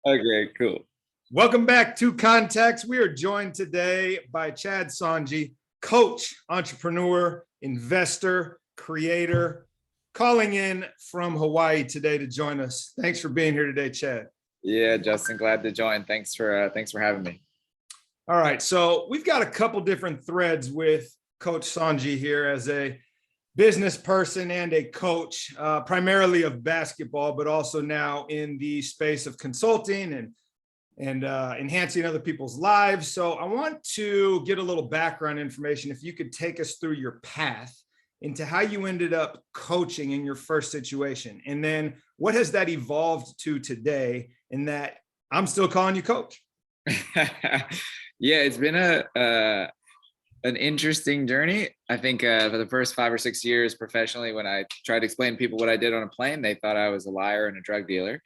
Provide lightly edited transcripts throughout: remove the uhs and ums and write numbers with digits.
Okay, cool. Welcome back to Context. We are joined today by Chad Songy, coach, entrepreneur, investor, creator, calling in from Hawaii today to join us. Thanks for being here today, Chad. Yeah, Justin, glad to join. Thanks for having me. All right, so we've got a couple different threads with Coach Songy here as a business person and a coach, primarily of basketball, but also now in the space of consulting and enhancing other people's lives. So I want to get a little background information. If you could take us through your path into how you ended up coaching in your first situation, and then what has that evolved to today, in that I'm still calling you coach. Yeah, it's been an interesting journey. I think for the first 5 or 6 years professionally, when I tried to explain to people what I did on a plane, they thought I was a liar and a drug dealer,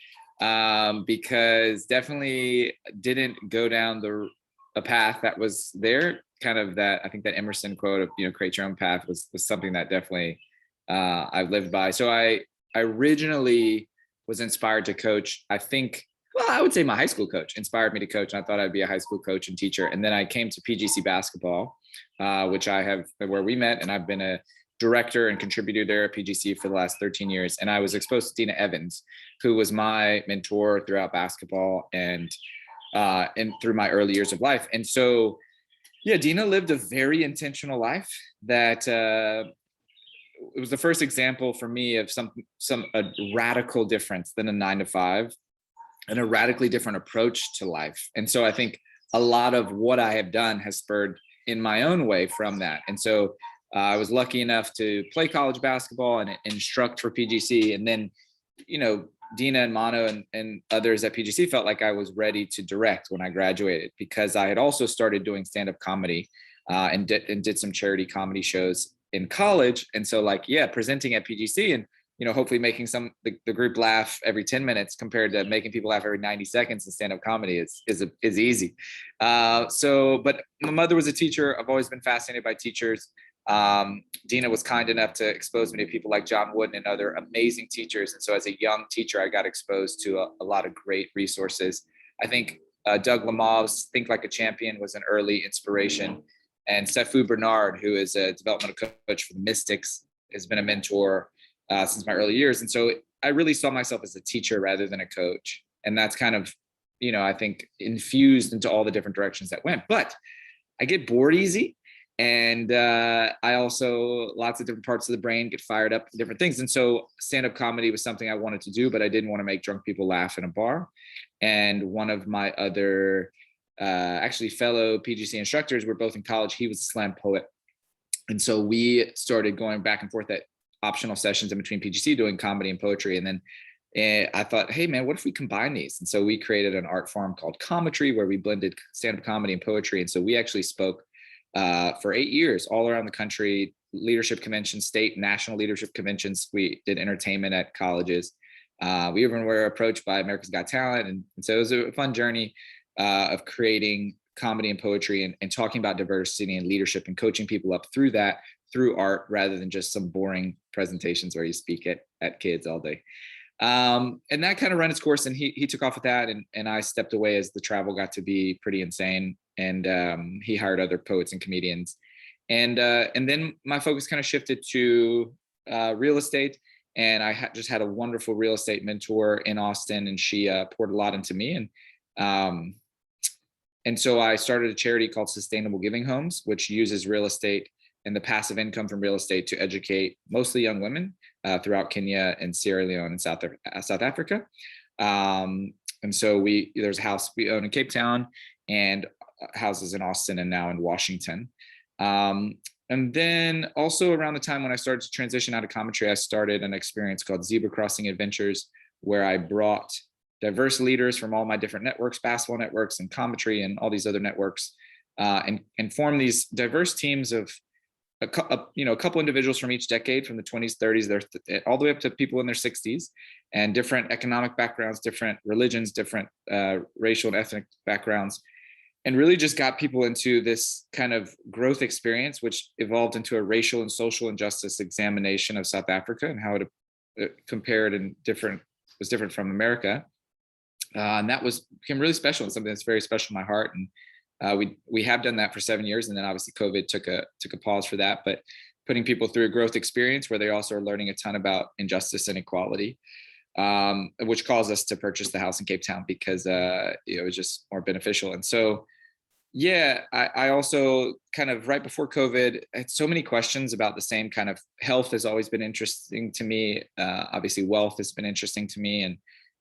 because definitely didn't go down a path that was there. Kind of that, I think that Emerson quote of, create your own path was something that definitely I've lived by. So I originally was inspired to coach. I would say my high school coach inspired me to coach, and I thought I'd be a high school coach and teacher. And then I came to PGC basketball, where we met, and I've been a director and contributor there at PGC for the last 13 years. And I was exposed to Dina Evans, who was my mentor throughout basketball and through my early years of life. And so, yeah, Dina lived a very intentional life that it was the first example for me of a radical difference than a 9-to-5. And a radically different approach to life. And so I think a lot of what I have done has spurred in my own way from that. And so I was lucky enough to play college basketball and instruct for PGC. And then, Dina and Mano and others at PGC felt like I was ready to direct when I graduated, because I had also started doing stand-up comedy and did some charity comedy shows in college. And so presenting at PGC and hopefully making the group laugh every 10 minutes compared to making people laugh every 90 seconds in stand-up comedy is easy. But my mother was a teacher. I've always been fascinated by teachers. Dina was kind enough to expose me to people like John Wooden and other amazing teachers. And so as a young teacher, I got exposed to a lot of great resources. I think Doug Lamav's Think Like a Champion was an early inspiration. And Sefu Bernard, who is a developmental coach for the Mystics, has been a mentor since my early years. And so I really saw myself as a teacher rather than a coach. And that's kind of, I think infused into all the different directions that went. But I get bored easy. And I also, lots of different parts of the brain get fired up for different things. And so stand-up comedy was something I wanted to do, but I didn't want to make drunk people laugh in a bar. And one of my other, actually fellow PGC instructors, were both in college. He was a slam poet. And so we started going back and forth at optional sessions in between PGC doing comedy and poetry. And then I thought, hey man, what if we combine these? And so we created an art form called Cometry, where we blended stand-up comedy and poetry. And so we actually spoke for 8 years all around the country, leadership conventions, state, national leadership conventions. We did entertainment at colleges. We even were approached by America's Got Talent. And so it was a fun journey of creating comedy and poetry and talking about diversity and leadership and coaching people up through that, through art, rather than just some boring presentations where you speak at kids all day. And that kind of ran its course, and he took off with that. And I stepped away as the travel got to be pretty insane. And he hired other poets and comedians. And then my focus kind of shifted to real estate. And I just had a wonderful real estate mentor in Austin, and she poured a lot into me. And so I started a charity called Sustainable Giving Homes, which uses real estate and the passive income from real estate to educate mostly young women throughout Kenya and Sierra Leone and South Africa. And so there's a house we own in Cape Town and houses in Austin and now in Washington. And then also around the time when I started to transition out of commentary, I started an experience called Zebra Crossing Adventures, where I brought diverse leaders from all my different networks, basketball networks and commentary and all these other networks, and formed these diverse teams of a couple individuals from each decade, from the 20s, 30s, all the way up to people in their 60s, and different economic backgrounds, different religions, different racial and ethnic backgrounds, and really just got people into this kind of growth experience, which evolved into a racial and social injustice examination of South Africa and how it compared and was different from America. And that became really special and something that's very special in my heart. And we have done that for 7 years, and then obviously COVID took a pause for that. But putting people through a growth experience where they also are learning a ton about injustice and equality, which caused us to purchase the house in Cape Town because it was just more beneficial. And so, yeah, I also kind of right before COVID, I had so many questions about the same kind of health has always been interesting to me. Obviously, wealth has been interesting to me,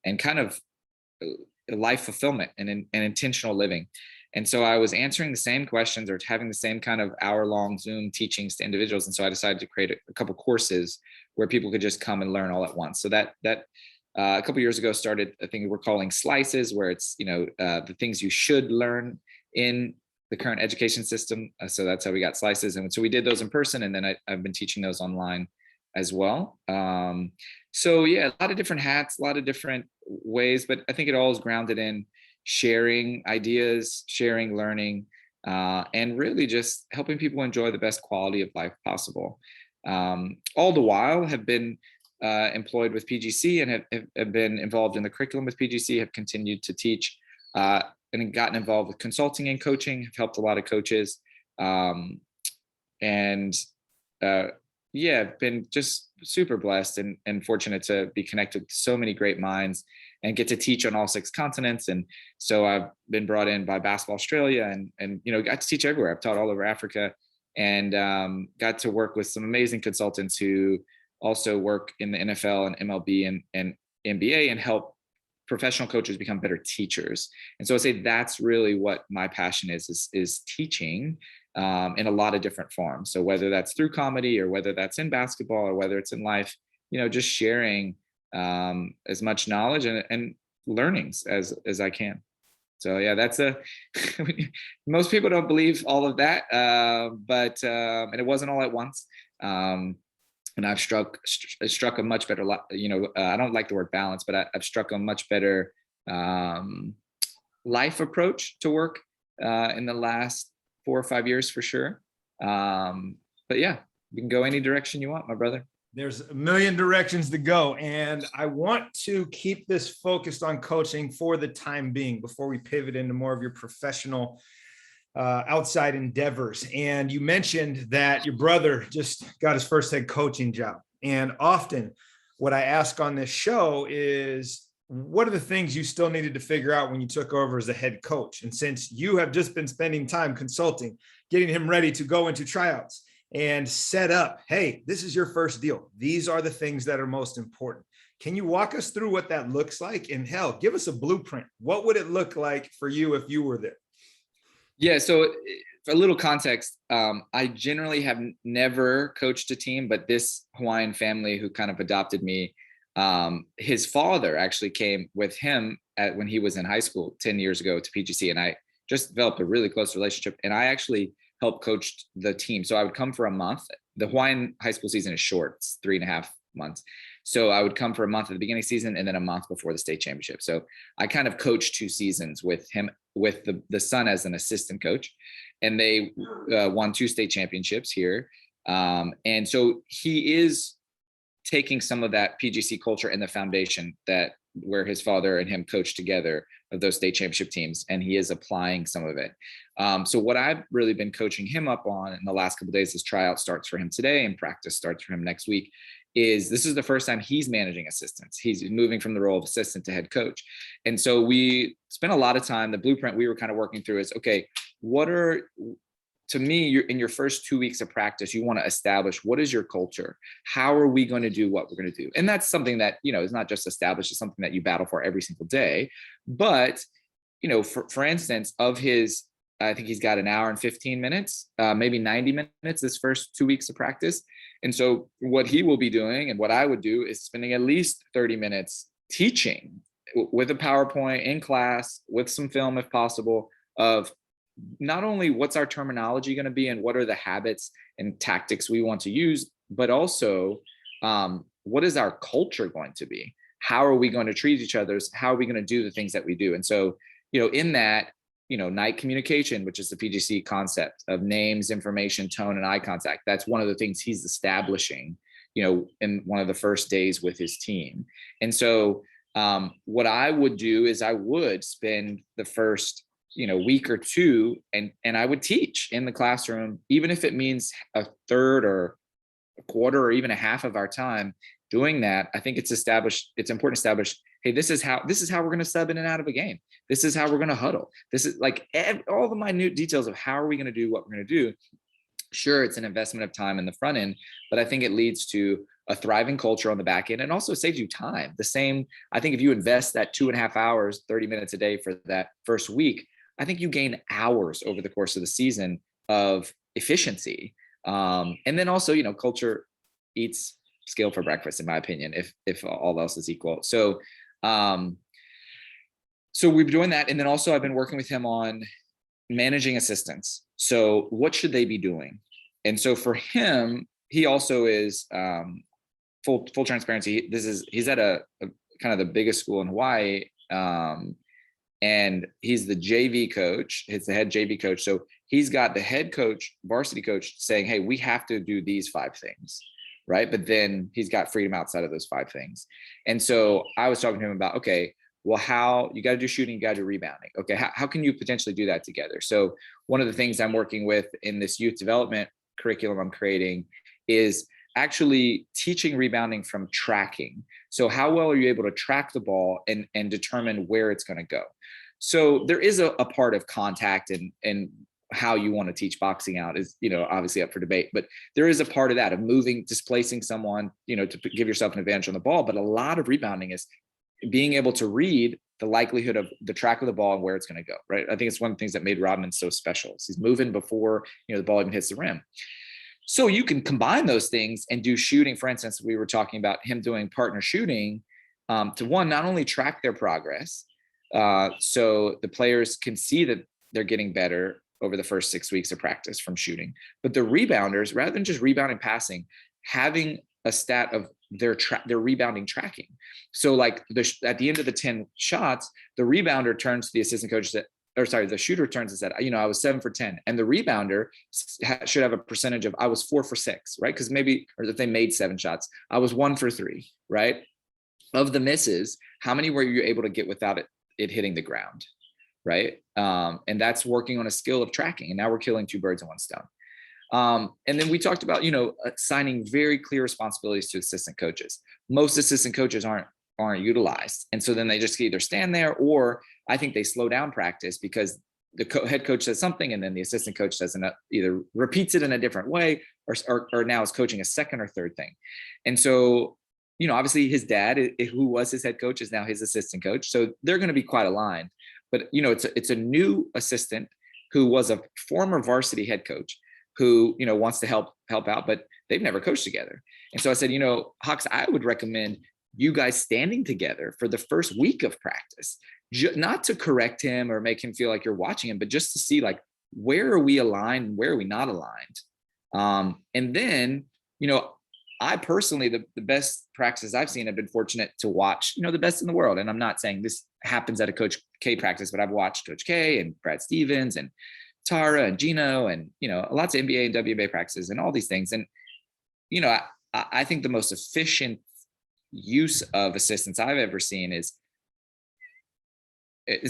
and kind of life fulfillment and intentional living. And so I was answering the same questions or having the same kind of hour-long Zoom teachings to individuals. And so I decided to create a couple courses where people could just come and learn all at once. So that a couple years ago started a thing we're calling slices, where it's the things you should learn in the current education system. So that's how we got slices. And so we did those in person, and then I've been teaching those online as well. So yeah, a lot of different hats, a lot of different ways, but I think it all is grounded in sharing ideas, sharing learning, and really just helping people enjoy the best quality of life possible. All the while have been employed with PGC and have been involved in the curriculum with PGC, have continued to teach, and gotten involved with consulting and coaching, have helped a lot of coaches. And yeah, been just super blessed and fortunate to be connected with so many great minds and get to teach on all 6 continents. And so I've been brought in by Basketball Australia and got to teach everywhere. I've taught all over Africa, and got to work with some amazing consultants who also work in the NFL and MLB and NBA and help professional coaches become better teachers. And so I say that's really what my passion is teaching in a lot of different forms. So whether that's through comedy or whether that's in basketball or whether it's in life, just sharing as much knowledge and learnings as I can. So yeah, that's most people don't believe all of that, but and it wasn't all at once. And I've struck a much better, I don't like the word balance, but I've struck a much better life approach to work in the last 4 or 5 years for sure. But yeah, you can go any direction you want, my brother. There's a million directions to go. And I want to keep this focused on coaching for the time being before we pivot into more of your professional outside endeavors. And you mentioned that your brother just got his first head coaching job. And often what I ask on this show is, what are the things you still needed to figure out when you took over as a head coach? And since you have just been spending time consulting, getting him ready to go into tryouts and set up, hey, this is your first deal. These are the things that are most important. Can you walk us through what that looks like? And hell, give us a blueprint. What would it look like for you if you were there? Yeah, so for a little context, I generally have never coached a team, but this Hawaiian family who kind of adopted me, his father actually came with him when he was in high school 10 years ago to PGC, and I just developed a really close relationship, and I actually helped coach the team. So I would come for a month. The Hawaiian high school season is short, it's 3.5 months. So I would come for a month at the beginning of the season and then a month before the state championship. So I kind of coached 2 seasons with him, with the son as an assistant coach, and they won 2 state championships here. And so he is taking some of that PGC culture and the foundation that where his father and him coached together of those state championship teams, and he is applying some of it. So what I've really been coaching him up on in the last couple of days, is tryout starts for him today and practice starts for him next week. This is the first time he's managing assistants. He's moving from the role of assistant to head coach. And so we spent a lot of time, the blueprint we were kind of working through is, okay, to me, you're in your first 2 weeks of practice, you want to establish what is your culture? How are we going to do what we're going to do? And that's something that, is not just established, it's something that you battle for every single day. But, for instance, I think he's got an hour and 15 minutes, maybe 90 minutes this first 2 weeks of practice. And so what he will be doing and what I would do is spending at least 30 minutes teaching with a PowerPoint in class with some film, if possible, of not only what's our terminology going to be and what are the habits and tactics we want to use, but also what is our culture going to be? How are we going to treat each other? How are we going to do the things that we do? And so, in that, NITE communication, which is the PGC concept of names, information, tone, and eye contact. That's one of the things he's establishing, in one of the first days with his team. And so What I would do is I would spend the first, week or two, and I would teach in the classroom, even if it means a third or a quarter or even a half of our time doing that. I think it's important to establish, hey, this is how we're going to sub in and out of a game. This is how we're going to huddle. This is like all the minute details of how are we going to do what we're going to do. Sure, it's an investment of time in the front end, but I think it leads to a thriving culture on the back end, and also saves you time. I think if you invest that 2.5 hours, 30 minutes a day for that first week, I think you gain hours over the course of the season of efficiency. And then also, culture eats skill for breakfast, in my opinion, if all else is equal. So we've been doing that. And then also I've been working with him on managing assistants. So what should they be doing? And so for him, he also is full transparency. He's at a kind of the biggest school in Hawaii. And he's the JV coach. He's the head JV coach. So he's got the head coach, varsity coach saying, hey, we have to do these 5 things. Right. But then he's got freedom outside of those 5 things. And so I was talking to him about, okay, well, how you got to do shooting, you got to do rebounding. Okay. How can you potentially do that together? So one of the things I'm working with in this youth development curriculum I'm creating is actually teaching rebounding from tracking. So how well are you able to track the ball and determine where it's going to go? So there is a part of contact and how you want to teach boxing out is, obviously up for debate, but there is a part of that, of moving, displacing someone, to give yourself an advantage on the ball. But a lot of rebounding is being able to read the likelihood of the track of the ball and where it's going to go. Right. I think it's one of the things that made Rodman so special. He's moving before, the ball even hits the rim. So you can combine those things and do shooting. For instance, we were talking about him doing partner shooting to not only track their progress, so the players can see that they're getting better over the first 6 weeks of practice from shooting, but the rebounders, rather than just rebounding passing, having a stat of their rebounding tracking. So like at the end of the 10 shots, the rebounder turns to the assistant coach the shooter turns and said, I was 7 for 10. And the rebounder should have a percentage of, I was 4 for 6, right? Because or if they made 7 shots, I was 1 for 3, right? Of the misses, how many were you able to get without it hitting the ground, right? And that's working on a skill of tracking. And now we're killing 2 birds in 1 stone. And then we talked about, assigning very clear responsibilities to assistant coaches. Most assistant coaches aren't utilized. And so then they just either stand there, or I think they slow down practice because the head coach says something and then the assistant coach doesn't either repeats it in a different way or now is coaching a second or third thing. And so, obviously his dad, who was his head coach, is now his assistant coach. So they're going to be quite aligned. But, it's a new assistant who was a former varsity head coach who, wants to help out, but they've never coached together. And so I said, Hawks, I would recommend you guys standing together for the first week of practice, not to correct him or make him feel like you're watching him, but just to see like, where are we aligned and where are we not aligned? And then, I personally, the best practices I've seen, have been fortunate to watch, the best in the world. And I'm not saying this happens at a Coach K practice, but I've watched Coach K and Brad Stevens and Tara and Gino and, lots of NBA and WNBA practices and all these things. And, I think the most efficient use of assistants I've ever seen is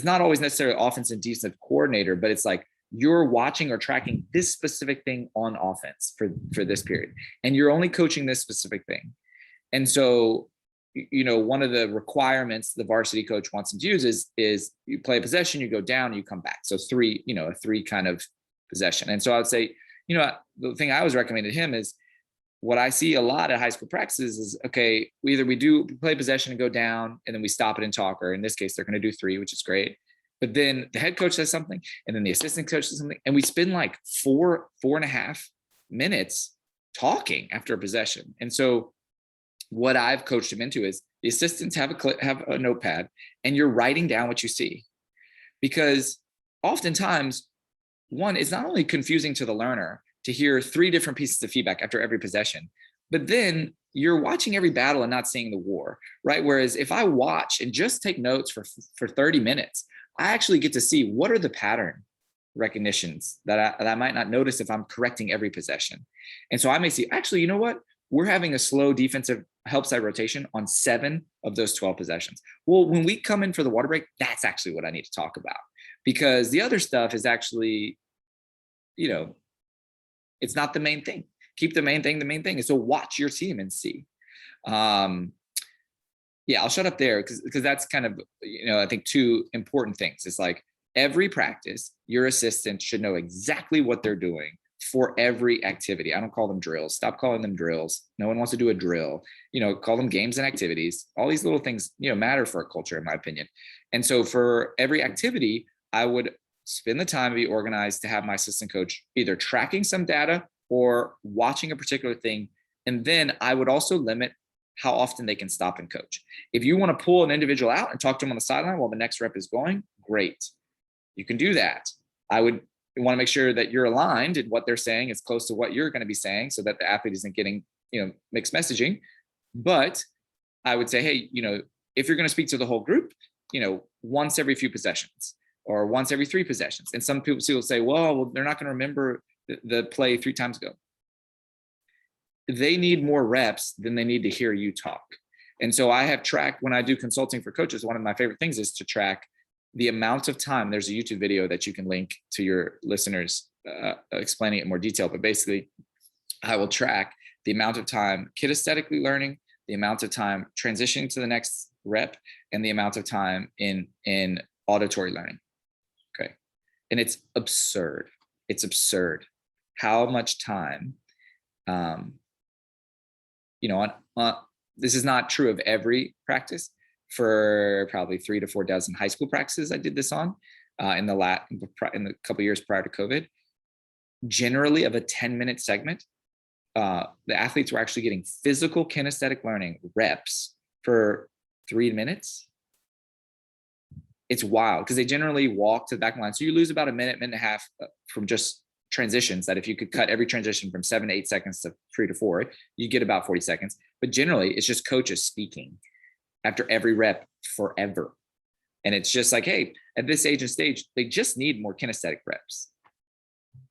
not always necessarily offensive and defensive coordinator, but it's like you're watching or tracking this specific thing on offense for this period, and you're only coaching this specific thing. And so, one of the requirements the varsity coach wants them to use is you play a possession, you go down, you come back. So 3, a 3 kind of possession. And so I would say, the thing I always recommended him is, what I see a lot at high school practices is, okay, we play possession and go down, and then we stop it and talk, or in this case, they're going to do 3, which is great. But then the head coach says something, and then the assistant coach says something, and we spend like 4.5 minutes talking after a possession. And so what I've coached him into is the assistants have a notepad, and you're writing down what you see, because oftentimes, one, it's not only confusing to the learner to hear 3 different pieces of feedback after every possession, but then you're watching every battle and not seeing the war, right? Whereas if I watch and just take notes for 30 minutes, I actually get to see what are the pattern recognitions that I might not notice if I'm correcting every possession. And so I may see, actually, you know what? we're having a slow defensive help side rotation on 7 of those 12 possessions. Well, when we come in for the water break, that's actually what I need to talk about, because the other stuff is actually, it's not the main thing. Keep the main thing the main thing. And so watch your team and see. Yeah, I'll shut up there because that's kind of, I think 2 important things. It's like every practice, your assistant should know exactly what they're doing for every activity. I don't call them drills. Stop calling them drills. No one wants to do a drill. Call them games and activities. All these little things, matter for a culture, in my opinion. And so for every activity, I would spend the time to be organized to have my assistant coach either tracking some data or watching a particular thing. And then I would also limit how often they can stop and coach. If you want to pull an individual out and talk to them on the sideline while the next rep is going, great. You can do that. I would want to make sure that you're aligned and what they're saying is close to what you're going to be saying so that the athlete isn't getting, mixed messaging. But I would say, hey, if you're going to speak to the whole group, once every few possessions or once every 3 possessions. And some people will say, well, they're not going to remember the play 3 times ago. They need more reps than they need to hear you talk. And so I have tracked, when I do consulting for coaches, one of my favorite things is to track the amount of time. There's a YouTube video that you can link to your listeners explaining it in more detail. But basically, I will track the amount of time kinesthetically learning, the amount of time transitioning to the next rep, and the amount of time in auditory learning. Okay. And it's absurd. It's absurd how much time, this is not true of every practice. For probably 3 to 4 dozen high school practices I did this on in the couple years prior to COVID. Generally, of a 10-minute segment, the athletes were actually getting physical kinesthetic learning reps for 3 minutes. It's wild because they generally walk to the back line. So you lose about a minute and a half from just transitions, that if you could cut every transition from 7 to 8 seconds to 3 to 4, you get about 40 seconds. But generally, it's just coaches speaking after every rep forever. And it's just like, hey, at this age and stage, they just need more kinesthetic reps.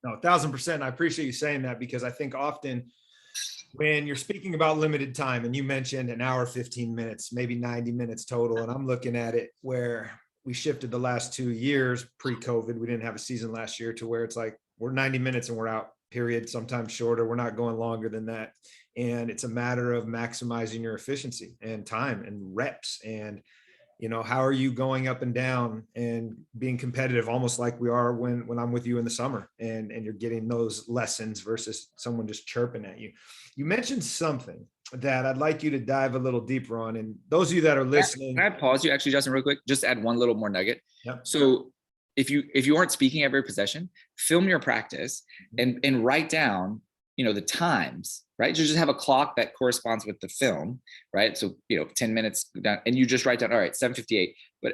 No, 1,000%. I appreciate you saying that, because I think often when you're speaking about limited time, and you mentioned an hour, 15 minutes, maybe 90 minutes total. And I'm looking at it where we shifted the last 2 years pre-COVID. We didn't have a season last year, to where it's like, we're 90 minutes and we're out, period. Sometimes shorter. We're not going longer than that. And it's a matter of maximizing your efficiency and time and reps. And, how are you going up and down and being competitive, almost like we are when I'm with you in the summer, and you're getting those lessons versus someone just chirping at you. You mentioned something that I'd like you to dive a little deeper on. And those of you that are listening. Can I pause you actually, Justin, real quick? Just add one little more nugget. Yep. So if you aren't speaking every possession, film your practice and write down, the times, right? You just have a clock that corresponds with the film, right? So, 10 minutes down, and you just write down, all right, 7:58.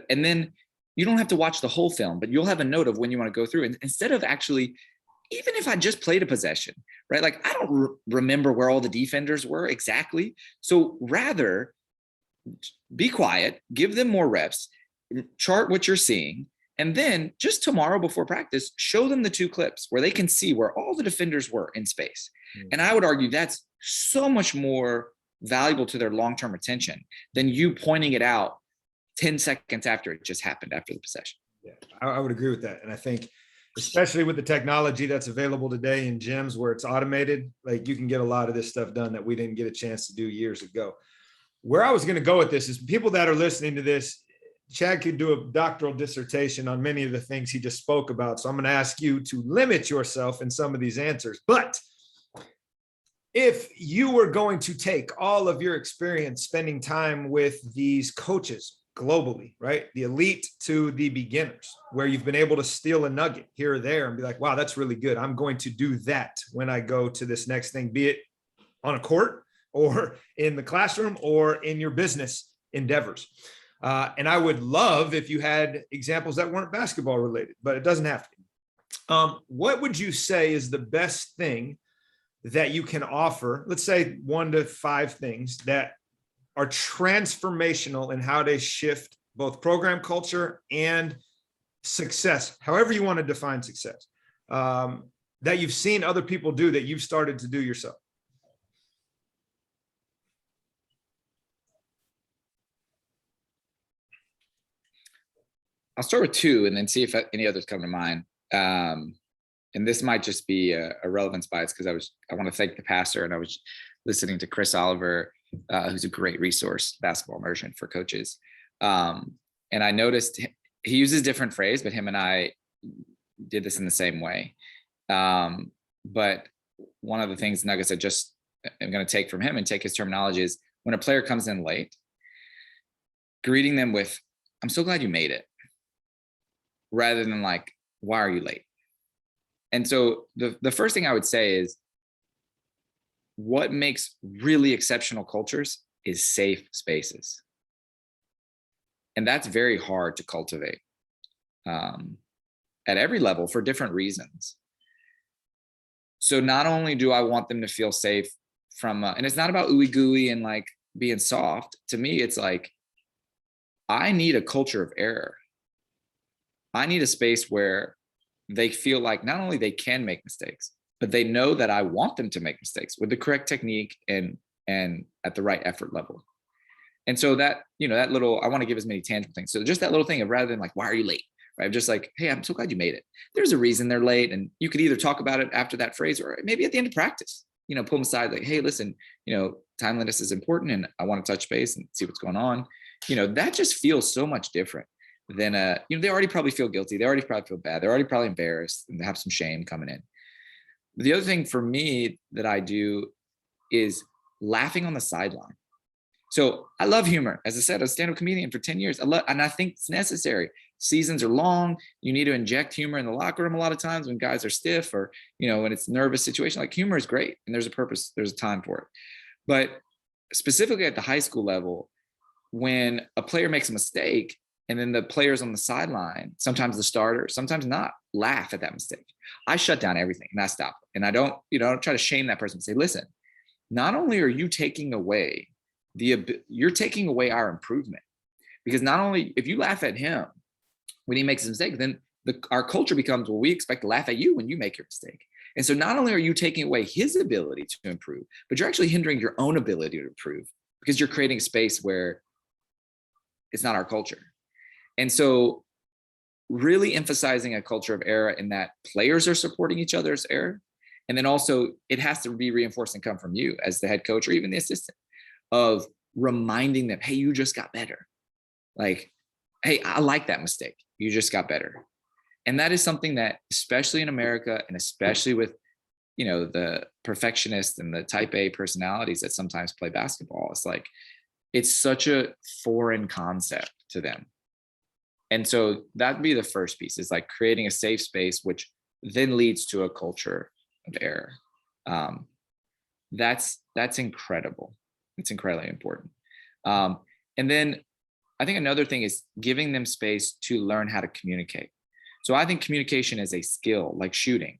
And then you don't have to watch the whole film, but you'll have a note of when you want to go through. And instead of actually, even if I just played a possession, right? Like I don't remember where all the defenders were exactly. So rather be quiet, give them more reps, chart what you're seeing. And then just tomorrow before practice, show them the 2 clips where they can see where all the defenders were in space. And I would argue that's so much more valuable to their long-term retention than you pointing it out 10 seconds after it just happened after the possession. Yeah, I would agree with that. And I think, especially with the technology that's available today in gyms where it's automated, like you can get a lot of this stuff done that we didn't get a chance to do years ago. Where I was going to go with this is, people that are listening to this, Chad could do a doctoral dissertation on many of the things he just spoke about. So I'm going to ask you to limit yourself in some of these answers. But if you were going to take all of your experience spending time with these coaches globally, right? The elite to the beginners, where you've been able to steal a nugget here or there and be like, wow, that's really good. I'm going to do that when I go to this next thing, be it on a court or in the classroom or in your business endeavors. And I would love if you had examples that weren't basketball related, but it doesn't have to be. What would you say is the best thing that you can offer? Let's say 1 to 5 things that are transformational in how they shift both program culture and success, however you want to define success, that you've seen other people do that you've started to do yourself. I'll start with two and then see if any others come to mind. And this might just be a relevance bias because I want to thank the pastor, and I was listening to Chris Oliver, who's a great resource, basketball immersion for coaches. And I noticed he uses different phrase, but him and I did this in the same way. But one of the things, nuggets I just am going to take from him and take his terminology is when a player comes in late, greeting them with, "I'm so glad you made it," rather than like, "Why are you late?" And so the first thing I would say is what makes really exceptional cultures is safe spaces. And that's very hard to cultivate at every level for different reasons. So not only do I want them to feel safe from, and it's not about ooey gooey and like being soft. To me, it's like, I need a culture of error. I need a space where they feel like not only they can make mistakes, but they know that I want them to make mistakes with the correct technique and at the right effort level. And so that, that little, I want to give as many tangible things. So just that little thing of, rather than like, "Why are you late?" Right? Just like, "Hey, I'm so glad you made it." There's a reason they're late. And you could either talk about it after that phrase or maybe at the end of practice, pull them aside, like, "Hey, listen, timeliness is important and I want to touch base and see what's going on." That just feels so much different than they already probably feel guilty. They already probably feel bad. They're already probably embarrassed and they have some shame coming in. The other thing for me that I do is laughing on the sideline. So I love humor. As I said, I was a stand-up comedian for 10 years. And I think it's necessary. Seasons are long. You need to inject humor in the locker room a lot of times when guys are stiff or, when it's a nervous situation. Like, humor is great and there's a purpose, there's a time for it. But specifically at the high school level, when a player makes a mistake and then the players on the sideline, sometimes the starter, sometimes not, laugh at that mistake, I shut down everything and I stop. And I don't try to shame that person and say, "Listen, not only are you taking away you're taking away our improvement, because not only if you laugh at him when he makes a mistake, then our culture becomes, well, we expect to laugh at you when you make your mistake. And so not only are you taking away his ability to improve, but you're actually hindering your own ability to improve because you're creating a space where it's not our culture." And so really emphasizing a culture of error in that players are supporting each other's error. And then also it has to be reinforced and come from you as the head coach or even the assistant, of reminding them, "Hey, you just got better." Like, "Hey, I like that mistake. You just got better." And that is something that, especially in America and especially with, the perfectionist and the type A personalities that sometimes play basketball, it's like, it's such a foreign concept to them. And so that'd be the first piece, is like creating a safe space, which then leads to a culture of error. That's incredible. It's incredibly important. And then I think another thing is giving them space to learn how to communicate. So I think communication is a skill, like shooting.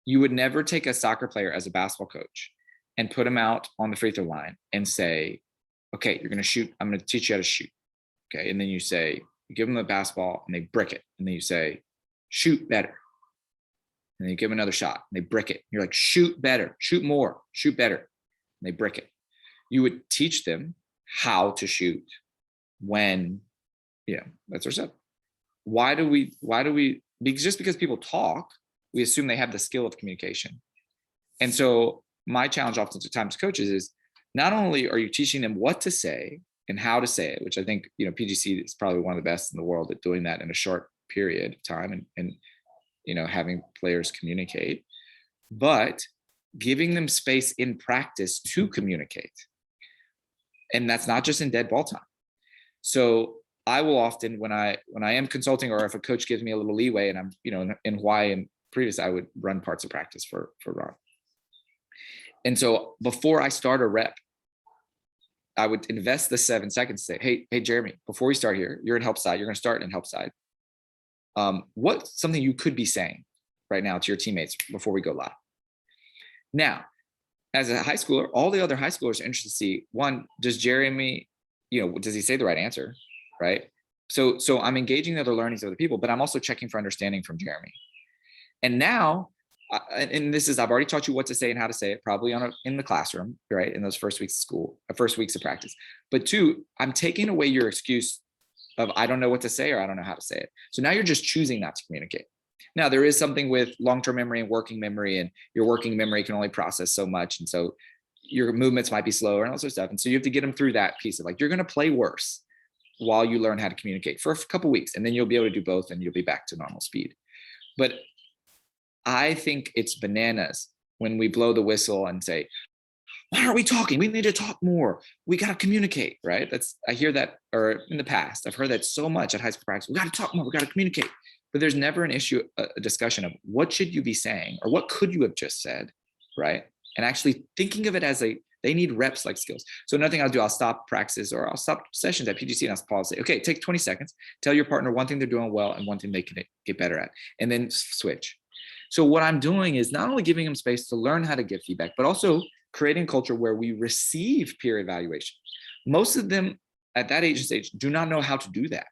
You would never take a soccer player as a basketball coach and put him out on the free throw line and say, "Okay, you're going to shoot. I'm going to teach you how to shoot." Okay. And then you give them the basketball and they brick it. And then you say, "Shoot better." And then you give them another shot and they brick it. You're like, "Shoot better, shoot more, shoot better." And they brick it. You would teach them how to shoot when, that's our stuff. Why do we, because just because people talk, we assume they have the skill of communication. And so my challenge oftentimes to coaches is not only are you teaching them what to say and how to say it, which I think, PGC is probably one of the best in the world at doing that in a short period of time and having players communicate, but giving them space in practice to communicate. And that's not just in dead ball time. So I will often, when I am consulting, or if a coach gives me a little leeway and I'm, in Hawaii and previous, I would run parts of practice for Ron. And so before I start a rep, I would invest the 7 seconds to say, hey, Jeremy, before we start here, you're in help side. You're going to start in help side. What's something you could be saying right now to your teammates before we go live? Now, as a high schooler, all the other high schoolers are interested to see, one, does Jeremy, does he say the right answer, right? So I'm engaging the other learnings of other people, but I'm also checking for understanding from Jeremy. And now, and this is, I've already taught you what to say and how to say it, probably in the classroom, right? In those first weeks of school, first weeks of practice. But two, I'm taking away your excuse of I don't know what to say or I don't know how to say it. So now you're just choosing not to communicate. Now there is something with long-term memory and working memory, and your working memory can only process so much. And so your movements might be slower and all sorts of stuff. And so you have to get them through that piece of like, you're going to play worse while you learn how to communicate for a couple of weeks, and then you'll be able to do both and you'll be back to normal speed. But I think it's bananas when we blow the whistle and say, why aren't we talking? We need to talk more. We got to communicate, right? I hear that, or in the past, I've heard that so much at high school practice. We got to talk more. We got to communicate. But there's never an issue, a discussion of what should you be saying or what could you have just said, right? And actually thinking of it as they need reps like skills. So another thing I'll do, I'll stop practice or I'll stop sessions at PGC and I'll pause and say, okay, take 20 seconds, tell your partner one thing they're doing well and one thing they can get better at, and then switch. So what I'm doing is not only giving them space to learn how to give feedback, but also creating a culture where we receive peer evaluation. Most of them at that age and stage do not know how to do that.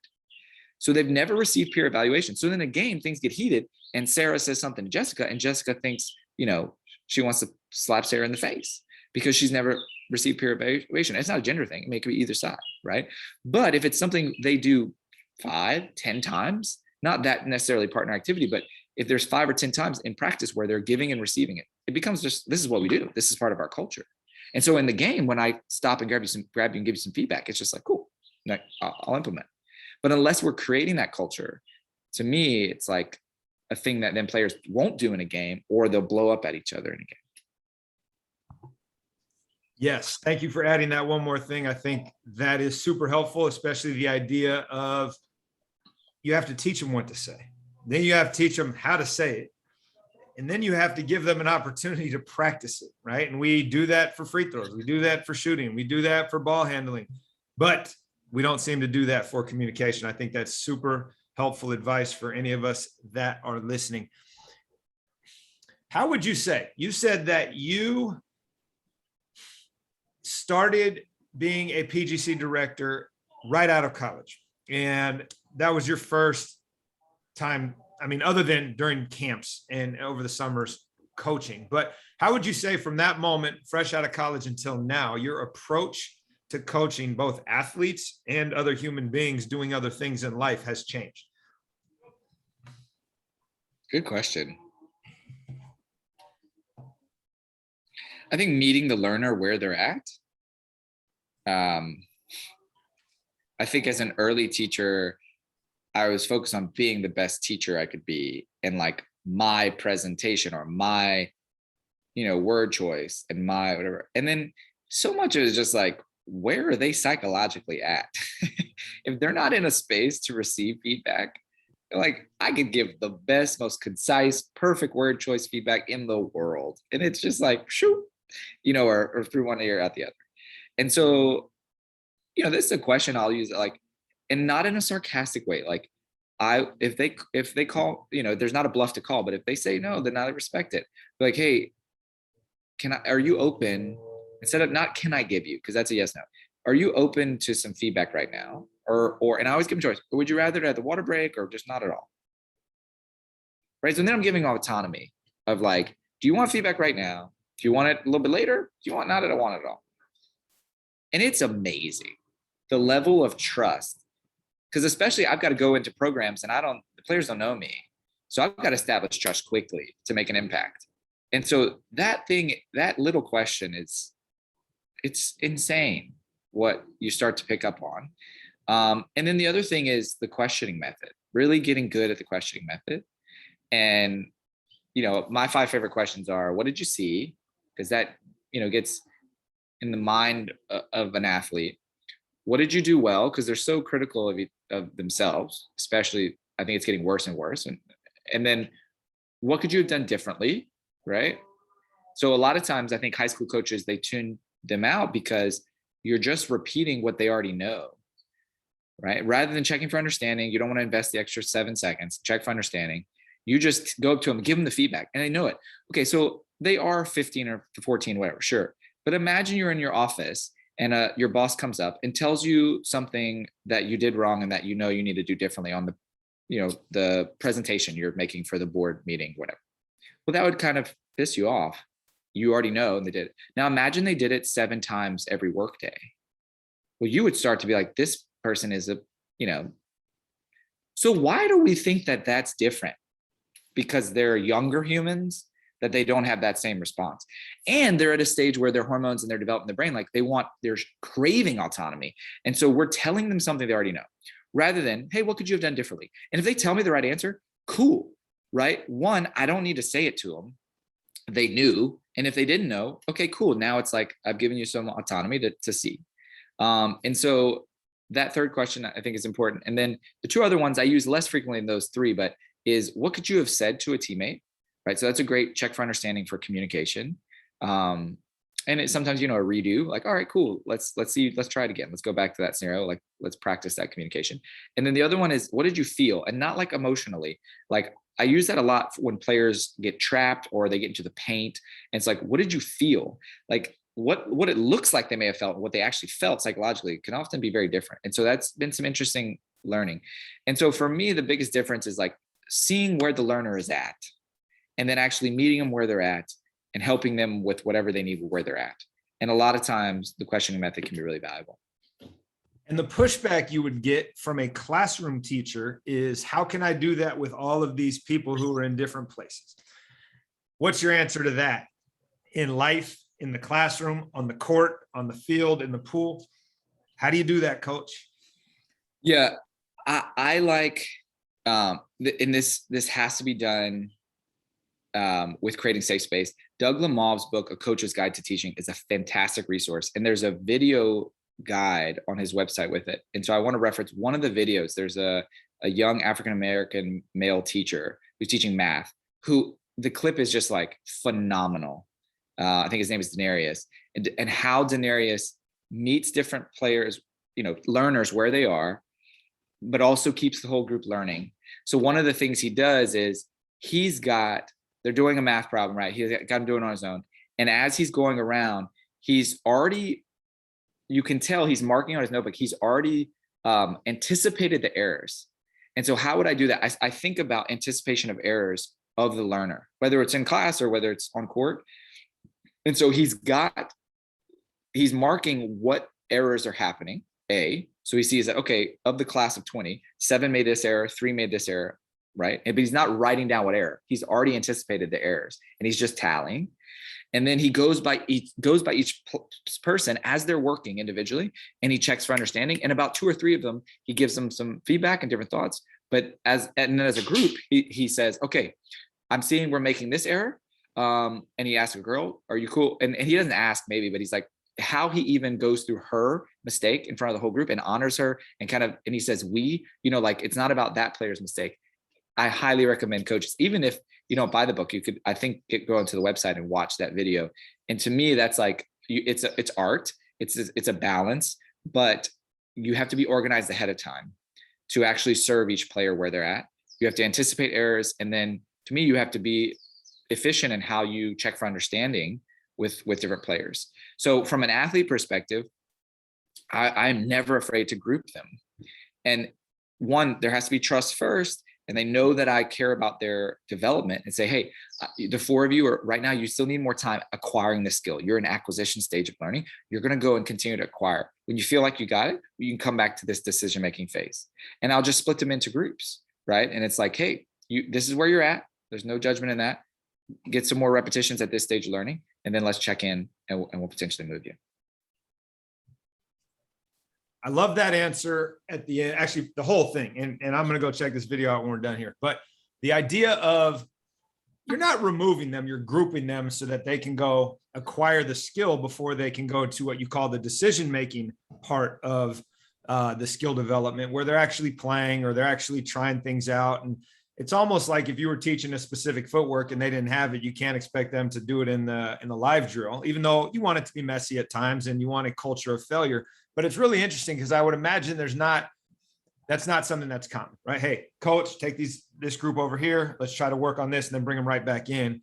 So they've never received peer evaluation. So in a game, things get heated and Sarah says something to Jessica and Jessica thinks, she wants to slap Sarah in the face because she's never received peer evaluation. It's not a gender thing. It could be either side, right? But if it's something they do 5, 10 times, not that necessarily partner activity, but if there's 5 or 10 times in practice where they're giving and receiving it, it becomes just, this is what we do. This is part of our culture. And so in the game, when I stop and grab you and give you some feedback, it's just like, cool, I'll implement. But unless we're creating that culture, to me, it's like a thing that then players won't do in a game, or they'll blow up at each other in a game. Yes, thank you for adding that one more thing. I think that is super helpful, especially the idea of you have to teach them what to say. Then you have to teach them how to say it. And then you have to give them an opportunity to practice it, right? And we do that for free throws. We do that for shooting. We do that for ball handling. But we don't seem to do that for communication. I think that's super helpful advice for any of us that are listening. How would you say? You said that you started being a PGC director right out of college, and that was your first time, other than during camps and over the summers coaching. But how would you say from that moment, fresh out of college until now, your approach to coaching both athletes and other human beings doing other things in life has changed? Good question. I think meeting the learner where they're at. I think as an early teacher, I was focused on being the best teacher I could be, and like my presentation or my, word choice and my whatever. And then so much of it is just like, where are they psychologically at? If they're not in a space to receive feedback, like I could give the best, most concise, perfect word choice feedback in the world. And it's just like, shoot, or through one ear out the other. And so, this is a question I'll use like, and not in a sarcastic way. Like if they call, there's not a bluff to call, but if they say no, then I respect it. Like, hey, are you open? Instead of not, can I give you? Because that's a yes, no. Are you open to some feedback right now? And I always give them choice. Or would you rather at the water break or just not at all? Right. So then I'm giving autonomy of like, do you want feedback right now? Do you want it a little bit later? Do you want not? I don't want it at all. And it's amazing the level of trust, because especially I've got to go into programs and the players don't know me. So I've got to establish trust quickly to make an impact. And so that little question it's insane what you start to pick up on. And then the other thing is the questioning method, really getting good at the questioning method. And, my 5 favorite questions are, what did you see? Because that, gets in the mind of an athlete. What did you do well? Because they're so critical of themselves, especially I think it's getting worse and worse. And then what could you have done differently? Right. So a lot of times I think high school coaches, they tune them out because you're just repeating what they already know. Right. Rather than checking for understanding, you don't want to invest the extra 7 seconds, check for understanding. You just go up to them, give them the feedback, and they know it. Okay. So they are 15 or 14, whatever. Sure. But imagine you're in your office and your boss comes up and tells you something that you did wrong and that you need to do differently on the presentation you're making for the board meeting, whatever. Well, that would kind of piss you off. You already know, and they did it. Now imagine they did it 7 times every workday. Well, you would start to be like, this person is a you know, so why do we think that that's different? Because they're younger humans, that they don't have that same response. And they're at a stage where their hormones and they're developing the brain, like they're craving autonomy. And so we're telling them something they already know, rather than, hey, what could you have done differently? And if they tell me the right answer, cool, right? One, I don't need to say it to them. They knew. And if they didn't know, okay, cool. Now it's like, I've given you some autonomy to see. And so that third question I think is important. And then the two other ones I use less frequently than those three, but is what could you have said to a teammate, right? So that's a great check for understanding for communication. And it's sometimes, you know, a redo, like, all right, cool. Let's see, let's try it again. Let's go back to that scenario. Like, let's practice that communication. And then the other one is, what did you feel? And not like emotionally. Like I use that a lot when players get trapped or they get into the paint. And it's like, what did you feel? Like what it looks like they may have felt, what they actually felt psychologically can often be very different. And so that's been some interesting learning. And so for me, the biggest difference is like seeing where the learner is at and then actually meeting them where they're at and helping them with whatever they need where they're at. And a lot of times the questioning method can be really valuable. And the pushback you would get from a classroom teacher is, how can I do that with all of these people who are in different places? What's your answer to that? In life, in the classroom, on the court, on the field, in the pool? How do you do that, coach? Yeah, I like, and this has to be done with creating safe space. Doug Lemav's book, A Coach's Guide to Teaching, is a fantastic resource. And there's a video guide on his website with it. And so I want to reference one of the videos. There's a young African-American male teacher who's teaching math, who the clip is just like phenomenal. I think his name is Denarius, and how Denarius meets different players, you know, learners where they are, but also keeps the whole group learning. So one of the things he does is they're doing a math problem, right? He's got him doing it on his own. And as he's going around, you can tell he's marking on his notebook. He's already anticipated the errors. And so how would I do that? I think about anticipation of errors of the learner, whether it's in class or whether it's on court. And so he's marking what errors are happening, so he sees that, okay, of the class of 20, 7 made this error, 3 made this error, right? But he's not writing down what error. He's already anticipated the errors and he's just tallying. And then he goes by each person as they're working individually, and he checks for understanding. And about 2 or 3 of them, he gives them some feedback and different thoughts. But as a group, he says, okay, I'm seeing we're making this error. And he asks a girl, are you cool? And he doesn't ask maybe, but he's like, how he even goes through her mistake in front of the whole group and honors her and and he says, like, it's not about that player's mistake. I highly recommend coaches, even if you don't buy the book, you could, I think, go onto the website and watch that video. And to me, that's like, it's art, it's a balance, but you have to be organized ahead of time to actually serve each player where they're at. You have to anticipate errors. And then to me, you have to be efficient in how you check for understanding with different players. So from an athlete perspective, I'm never afraid to group them. And one, there has to be trust first, and they know that I care about their development and say, hey, the 4 of you are right now, you still need more time acquiring the skill. You're in acquisition stage of learning. You're going to go and continue to acquire. When you feel like you got it, you can come back to this decision-making phase. And I'll just split them into groups, right? And it's like, hey, this is where you're at. There's no judgment in that. Get some more repetitions at this stage of learning, and then let's check in and we'll potentially move you. I love that answer at the end, actually the whole thing. And I'm going to go check this video out when we're done here. But the idea of, you're not removing them, you're grouping them so that they can go acquire the skill before they can go to what you call the decision-making part of the skill development, where they're actually playing or they're actually trying things out. And it's almost like if you were teaching a specific footwork and they didn't have it, you can't expect them to do it in the live drill, even though you want it to be messy at times and you want a culture of failure. But it's really interesting because I would imagine that's not something that's common, right? Hey, coach, take this group over here. Let's try to work on this and then bring them right back in,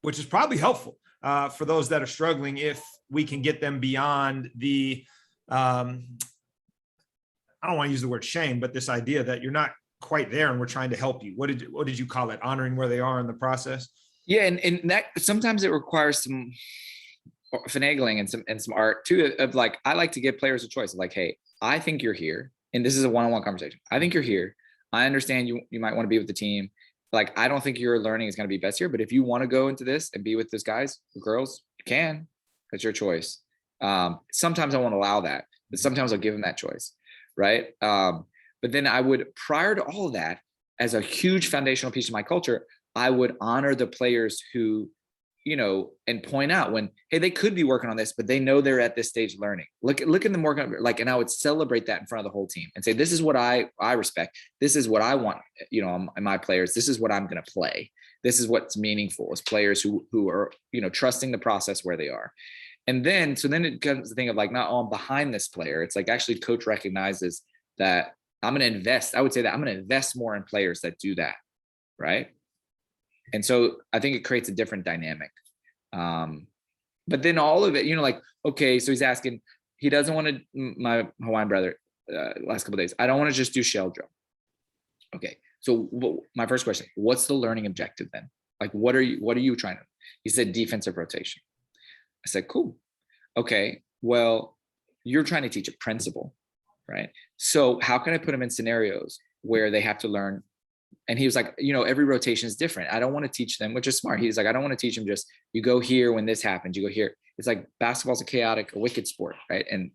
which is probably helpful for those that are struggling, if we can get them beyond the, I don't want to use the word shame, but this idea that you're not quite there and we're trying to help you. What did you call it? Honoring where they are in the process? Yeah. And that sometimes it requires some finagling and some art too, of like, I like to give players a choice of like, hey, I think you're here. and this is a one-on-one conversation. I think you're here. I understand you might want to be with the team. Like, I don't think your learning is going to be best here, but if you want to go into this and be with those guys or girls, you can. That's your choice. Sometimes I won't allow that, but sometimes I'll give them that choice, right? But then I would, prior to all of that, as a huge foundational piece of my culture, I would honor the players who, you know, and point out when, hey, they could be working on this, but they know they're at this stage learning. Look at them working, like, and I would celebrate that in front of the whole team and say, this is what I respect. This is what I want, you know, my players. This is what I'm going to play. This is what's meaningful as players who are, you know, trusting the process where they are. And then, so then it comes the thing of like, not, oh, I'm behind this player. It's like, actually coach recognizes that I'm going to invest. I would say that I'm going to invest more in players that do that. Right. And so I think it creates a different dynamic. But then all of it, you know, like, okay, so he's asking, he doesn't want to, my Hawaiian brother, last couple of days, I don't want to just do shell drill. Okay. So my first question, what's the learning objective then? Like, what are you trying to, he said defensive rotation. I said, cool. Okay. Well, you're trying to teach a principle, right? So how can I put them in scenarios where they have to learn? And he was like, you know, every rotation is different. I don't want to teach them, which is smart. He's like, I don't want to teach them just, you go here when this happens, you go here. It's like basketball's a wicked sport, right? And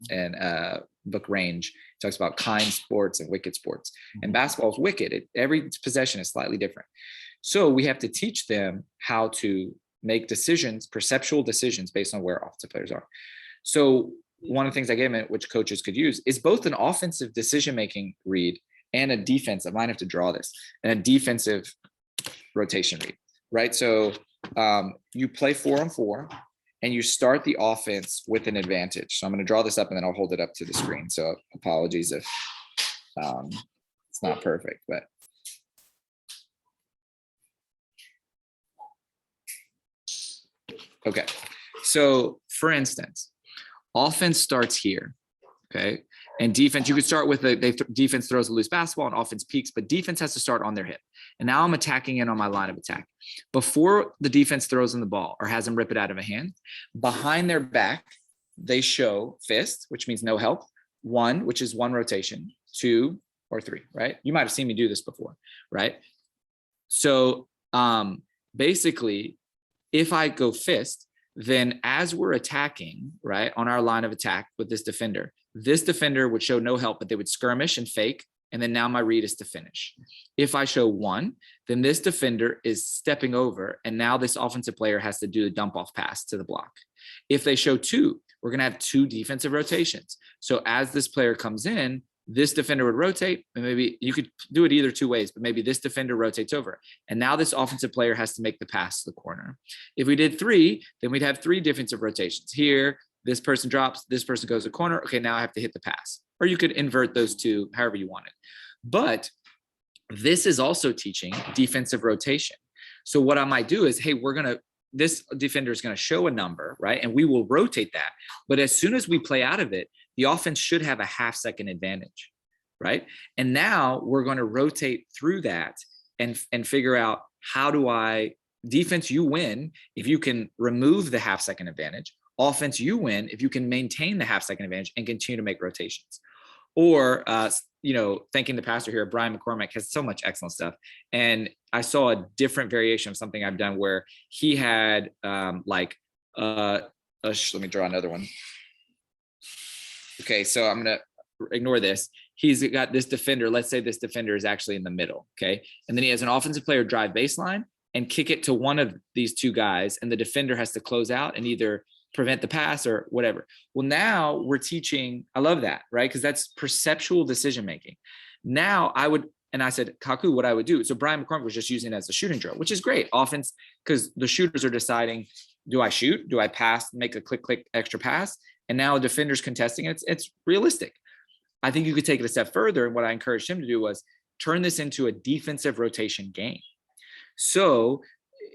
book Range talks about kind sports and wicked sports. And basketball's wicked. Every possession is slightly different. So we have to teach them how to make decisions, perceptual decisions based on where offensive players are. So one of the things I gave him, which coaches could use, is both an offensive decision-making read and a defensive, I might have to draw this, and a defensive rotation read, right? So you play 4-on-4 and you start the offense with an advantage. So I'm going to draw this up and then I'll hold it up to the screen. So apologies if it's not perfect, but. Okay, so for instance, offense starts here, okay? And defense, you could start with defense throws a loose basketball and offense peaks, but defense has to start on their hip. And now I'm attacking in on my line of attack. Before the defense throws in the ball or has them rip it out of a hand, behind their back, they show fist, which means no help, 1, which is 1 rotation, 2 or 3, right? You might've seen me do this before, right? So basically, if I go fist, then as we're attacking, right, on our line of attack with this defender would show no help, but they would skirmish and fake. And then now my read is to finish. If I show 1, then this defender is stepping over. And now this offensive player has to do the dump off pass to the block. If they show 2, we're going to have 2 defensive rotations. So as this player comes in, this defender would rotate, and maybe you could do it either 2 ways, but maybe this defender rotates over. And now this offensive player has to make the pass to the corner. If we did 3, then we'd have 3 defensive rotations. Here, this person drops, this person goes to corner. Okay, now I have to hit the pass. Or you could invert those 2 however you want it. But this is also teaching defensive rotation. So what I might do is, hey, this defender is going to show a number, right? And we will rotate that. But as soon as we play out of it, the offense should have a half-second advantage, right? And now we're going to rotate through that and figure out, how do defense, you win if you can remove the half-second advantage. Offense, you win if you can maintain the half-second advantage and continue to make rotations. Or, you know, thanking the pastor here, Brian McCormick has so much excellent stuff. And I saw a different variation of something I've done where he had let me draw another one. Okay, so I'm going to ignore this. He's got this defender. Let's say this defender is actually in the middle, okay? And then he has an offensive player drive baseline and kick it to one of these 2 guys, and the defender has to close out and either prevent the pass or whatever. Well, now we're teaching, I love that, right? Because that's perceptual decision-making. Now I said, Kaku, what I would do. So Brian McCormick was just using it as a shooting drill, which is great. Offense, because the shooters are deciding, do I shoot? Do I pass, make a click extra pass? And now a defender's contesting it. It's realistic. I think you could take it a step further. And what I encouraged him to do was turn this into a defensive rotation game. So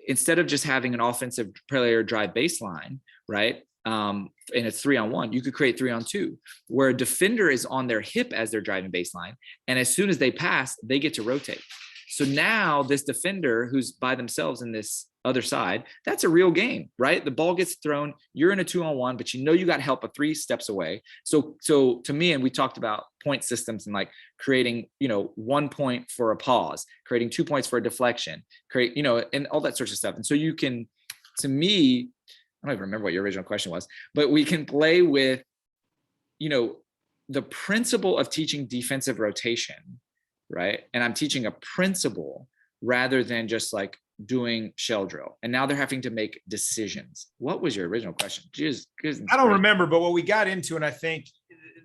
instead of just having an offensive player drive baseline, right? And it's 3-on-1, you could create 3-on-2, where a defender is on their hip as they're driving baseline. And as soon as they pass, they get to rotate. So now this defender who's by themselves in this other side, that's a real game, right? The ball gets thrown, you're in a 2-on-1, but you know you got help 3 steps away. So to me, and we talked about point systems and like creating, 1 point for a pause, creating 2 points for a deflection, and all that sorts of stuff. And so you can, to me, I don't even remember what your original question was, but we can play with, the principle of teaching defensive rotation, right? And I'm teaching a principle rather than just like doing shell drill. And now they're having to make decisions. What was your original question? I don't remember, but what we got into, and I think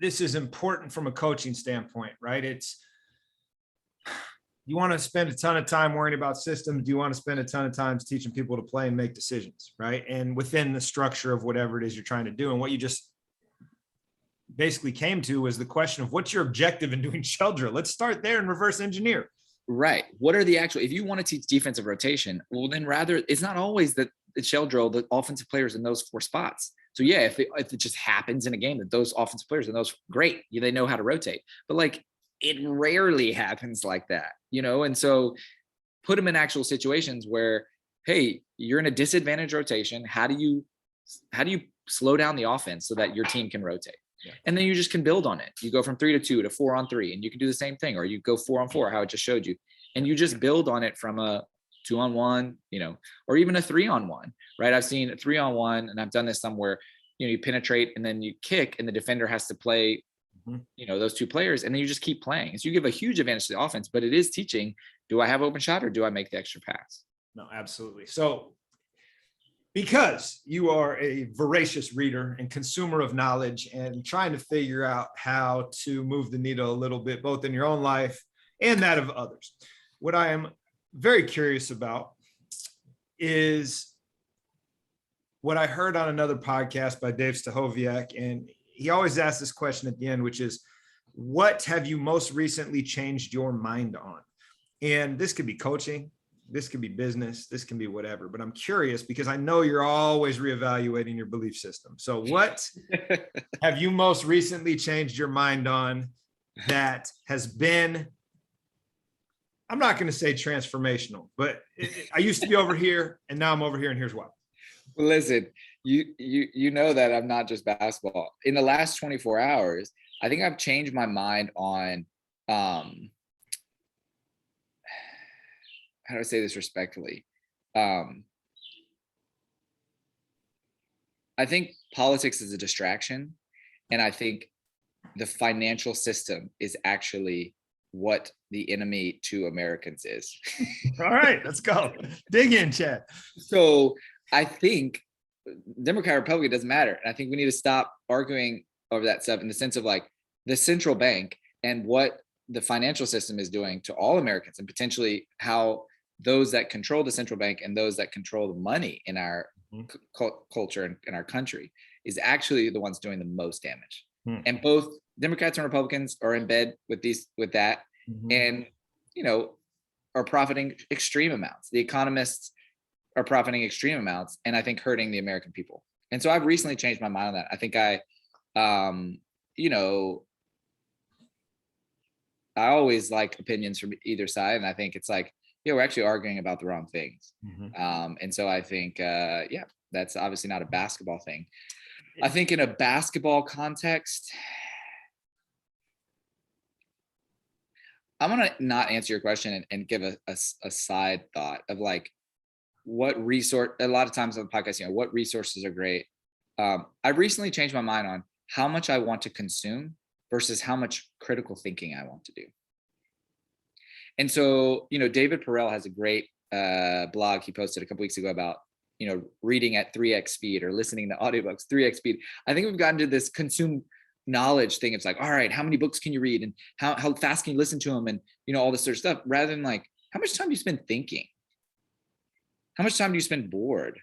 this is important from a coaching standpoint, right? It's, you want to spend a ton of time worrying about systems. Do you want to spend a ton of time teaching people to play and make decisions, right? And within the structure of whatever it is you're trying to do. And what you just basically came to was the question of what's your objective in doing shell drill? Let's start there and reverse engineer. Right. What are the actual, if you want to teach defensive rotation, well, then rather, it's not always that the shell drill, the offensive players in those 4 spots. So yeah, if it just happens in a game that those offensive players in those, great, they know how to rotate. But like, it rarely happens like that, And so put them in actual situations where, hey, you're in a disadvantaged rotation. How do you slow down the offense so that your team can rotate? Yeah. And then you just can build on it. You go from 3 to 2 to 4 on 3, and you can do the same thing, or you go 4 on 4, how it just showed you. And you just build on it from a 2-on-1, or even a 3-on-1, right? I've seen a 3-on-1, and I've done this somewhere, you penetrate and then you kick, and the defender has to play, those 2 players, and then you just keep playing. So you give a huge advantage to the offense, but it is teaching, do I have open shot or do I make the extra pass? No, absolutely. So because you are a voracious reader and consumer of knowledge and trying to figure out how to move the needle a little bit, both in your own life and that of others, what I am very curious about is what I heard on another podcast by Dave Stachowiak. And he always asks this question at the end, which is, what have you most recently changed your mind on? And this could be coaching, this could be business, this can be whatever, but I'm curious because I know you're always reevaluating your belief system. So what have you most recently changed your mind on that has been, I'm not going to say transformational, but I used to be over here and now I'm over here, and here's why. Well, listen, you know that I'm not just basketball. In the last 24 hours, I think I've changed my mind on how do I say this respectfully? I think politics is a distraction. And I think the financial system is actually what the enemy to Americans is. All right, let's go. Dig in, Chad. So I think Democrat, Republican doesn't matter. And I think we need to stop arguing over that stuff in the sense of like the central bank and what the financial system is doing to all Americans, and potentially how those that control the central bank and those that control the money in our culture and in our country is actually the ones doing the most damage. And both Democrats and Republicans are in bed with that, and are profiting extreme amounts. The economists are profiting extreme amounts, and I think hurting the American people. And so I've recently changed my mind on that. I think I always like opinions from either side, and I think it's like, we're actually arguing about the wrong things. And so I think, that's obviously not a basketball thing. I think in a basketball context, I'm going to not answer your question and give a side thought of like what resource, a lot of times on the podcast, what resources are great. I've recently changed my mind on how much I want to consume versus how much critical thinking I want to do. And so, David Perel has a great blog he posted a couple weeks ago about, reading at 3x speed or listening to audiobooks 3x speed. I think we've gotten to this consume knowledge thing. It's like, all right, how many books can you read, and how fast can you listen to them, and all this sort of stuff, rather than like, how much time do you spend thinking? How much time do you spend bored?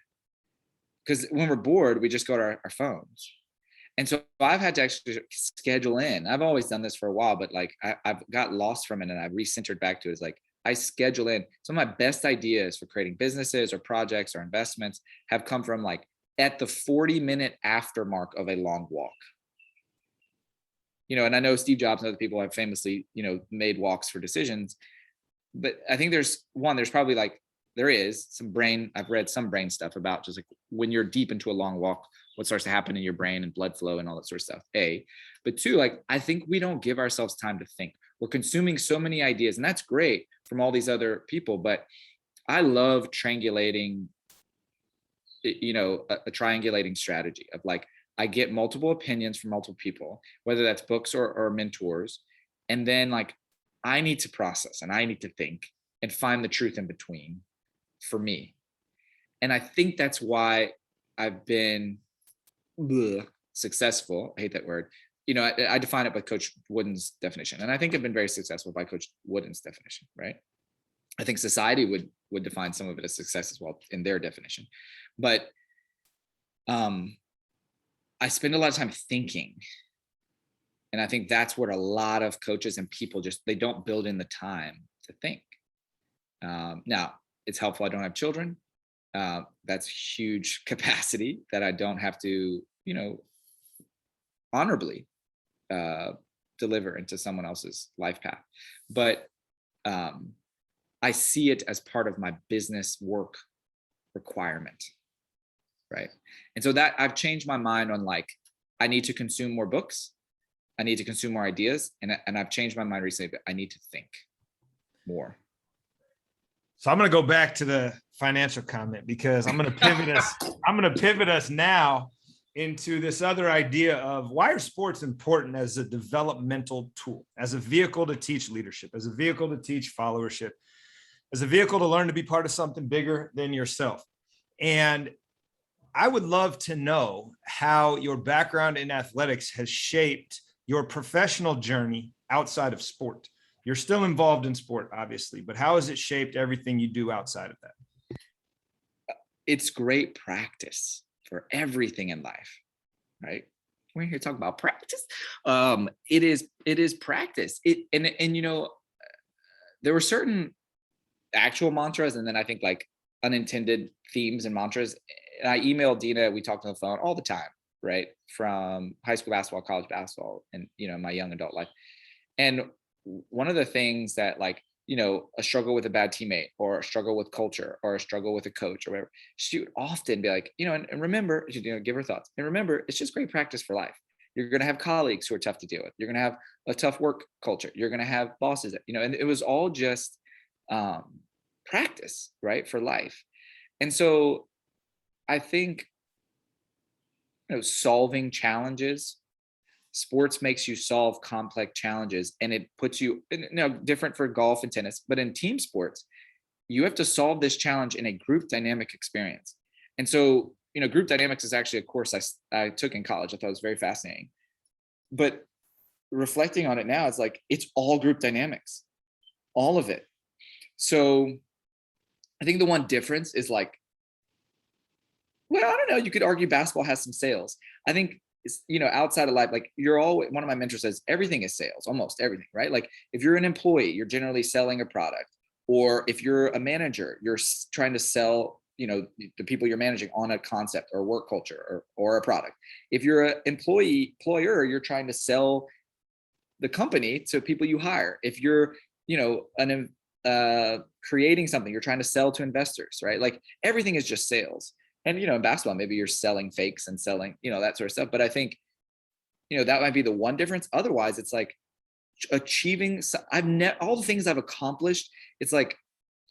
Because when we're bored, we just go to our phones. And so I've had to actually schedule in. I've always done this for a while, but like I've got lost from it, and I've recentered back to it. It's like I schedule in. Some of my best ideas for creating businesses or projects or investments have come from like at the 40-minute after mark of a long walk. And I know Steve Jobs and other people have famously, made walks for decisions. but I think there's probably like, there is some brain, I've read some brain stuff about just like when you're deep into a long walk, what starts to happen in your brain and blood flow and all that sort of stuff. But two, like, I think we don't give ourselves time to think. We're consuming so many ideas, and that's great from all these other people. But I love triangulating, a triangulating strategy of like, I get multiple opinions from multiple people, whether that's books or mentors. And then like, I need to process and I need to think and find the truth in between for me. And I think that's why I've been successful. I hate that word. I define it by Coach Wooden's definition. And I think I've been very successful by Coach Wooden's definition, right? I think society would define some of it as success as well in their definition. But I spend a lot of time thinking. And I think that's what a lot of coaches and people they don't build in the time to think. Now, it's helpful I don't have children. That's huge capacity that I don't have to, honorably deliver into someone else's life path. But I see it as part of my business work requirement, right? And so that I've changed my mind on like, I need to consume more books. I need to consume more ideas. And I've changed my mind recently, but I need to think more. So I'm going to go back to the financial comment because I'm going to pivot us. I'm going to pivot us now into this other idea of why are sports important as a developmental tool, as a vehicle to teach leadership, as a vehicle to teach followership, as a vehicle to learn to be part of something bigger than yourself. And I would love to know how your background in athletics has shaped your professional journey outside of sport. You're still involved in sport, obviously, but how has it shaped everything you do outside of that? It's great practice for everything in life, right? We're here talking about practice. It is practice. There were certain actual mantras, and then I think like unintended themes and mantras. And I emailed Dina, we talked on the phone all the time, right? From high school basketball, college basketball, and my young adult life. And one of the things that like, a struggle with a bad teammate or a struggle with culture or a struggle with a coach or whatever, she would often be like, and remember, give her thoughts. And remember, it's just great practice for life. You're going to have colleagues who are tough to deal with. You're going to have a tough work culture. You're going to have bosses that, and it was all just practice, right? For life. And so I think, solving challenges, sports makes you solve complex challenges, and it puts you, different for golf and tennis, but in team sports, you have to solve this challenge in a group dynamic experience. And so, group dynamics is actually a course I took in college. I thought it was very fascinating, but reflecting on it now, it's like, it's all group dynamics, all of it. So I think the one difference is like, well, I don't know, you could argue basketball has some sales. I think it's, outside of life, like one of my mentors says, everything is sales, almost everything, right? Like if you're an employee, you're generally selling a product, or if you're a manager, you're trying to sell, the people you're managing on a concept or work culture or a product. If you're an employer, you're trying to sell the company to people you hire. If you're, creating something, you're trying to sell to investors, right? Like everything is just sales. And, in basketball, maybe you're selling fakes and selling, that sort of stuff. But I think, that might be the one difference. Otherwise, it's like achieving, all the things I've accomplished, it's like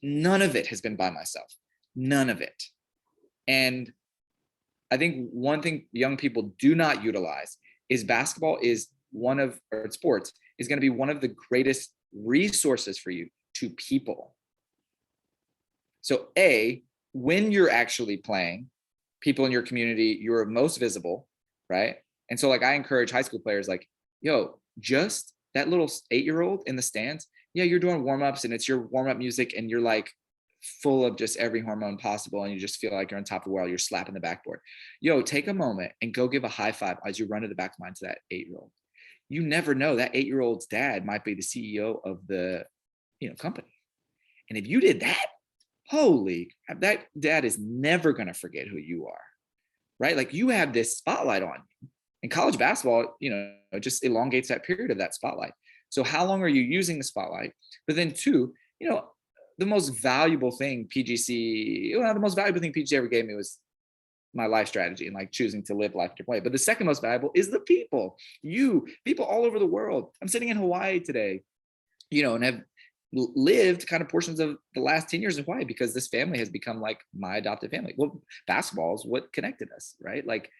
none of it has been by myself, none of it. And I think one thing young people do not utilize is basketball is sports is going to be one of the greatest resources for you to people. So when you're actually playing, people in your community, you're most visible, right? And so like I encourage high school players like, just that little 8-year-old in the stands, you're doing warm-ups and it's your warm-up music and you're like full of just every hormone possible and you just feel like you're on top of the world, you're slapping the backboard. Take a moment and go give a high five as you run to the back line to that 8-year-old. You never know, that 8-year-old's dad might be the CEO of the company. And if you did that, that dad is never going to forget who you are, right? Like you have this spotlight on you. And college basketball, just elongates that period of that spotlight. So how long are you using the spotlight? But then two, the most valuable thing PGC ever gave me was my life strategy and like choosing to live life a different way. But the second most valuable is the people, people all over the world. I'm sitting in Hawaii today, and have lived kind of portions of the last 10 years in Hawaii because this family has become like my adopted family. Well, basketball is what connected us, right? Like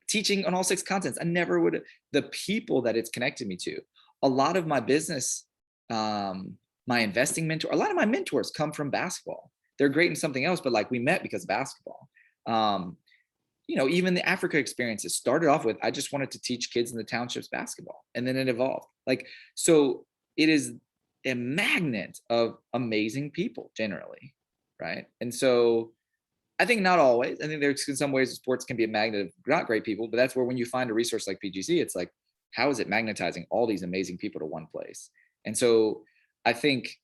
teaching on all 6 continents. I never would, the people that it's connected me to. A lot of my business, my investing mentor, a lot of my mentors come from basketball. They're great in something else, but like we met because of basketball. Even the Africa experiences started off with, I just wanted to teach kids in the townships basketball, and then it evolved. Like, so it is a magnet of amazing people generally, right? And so I think not always. I think there's in some ways sports can be a magnet of not great people, but that's where when you find a resource like PGC, it's like, how is it magnetizing all these amazing people to one place? And so I think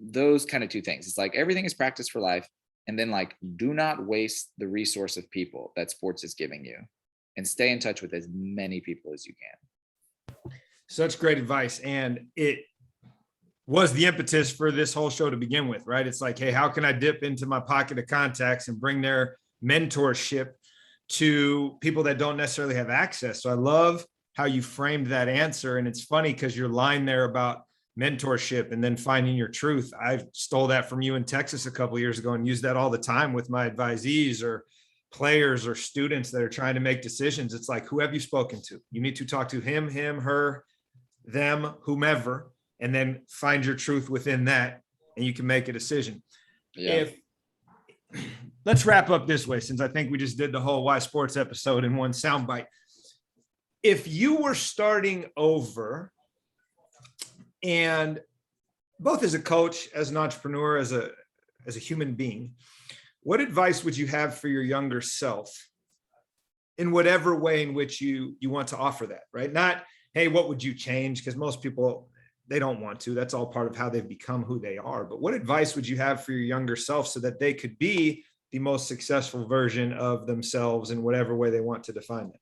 those kind of 2 things. It's like everything is practice for life. And then like, do not waste the resource of people that sports is giving you, and stay in touch with as many people as you can. Such great advice. And it was the impetus for this whole show to begin with, right? It's like, hey, how can I dip into my pocket of contacts and bring their mentorship to people that don't necessarily have access? So I love how you framed that answer. And it's funny because your line there about mentorship and then finding your truth, I stole that from you in Texas a couple of years ago and use that all the time with my advisees or players or students that are trying to make decisions. It's like, who have you spoken to? You need to talk to him, her, them, whomever, and then find your truth within that, and you can make a decision. Yeah. Let's wrap up this way, since I think we just did the whole Why Sports episode in one soundbite. If you were starting over, and both as a coach, as an entrepreneur, as a human being, what advice would you have for your younger self in whatever way in which you want to offer that, right? Not, hey, what would you change? Because most people, they don't want to. That's all part of how they've become who they are. But what advice would you have for your younger self so that they could be the most successful version of themselves in whatever way they want to define it?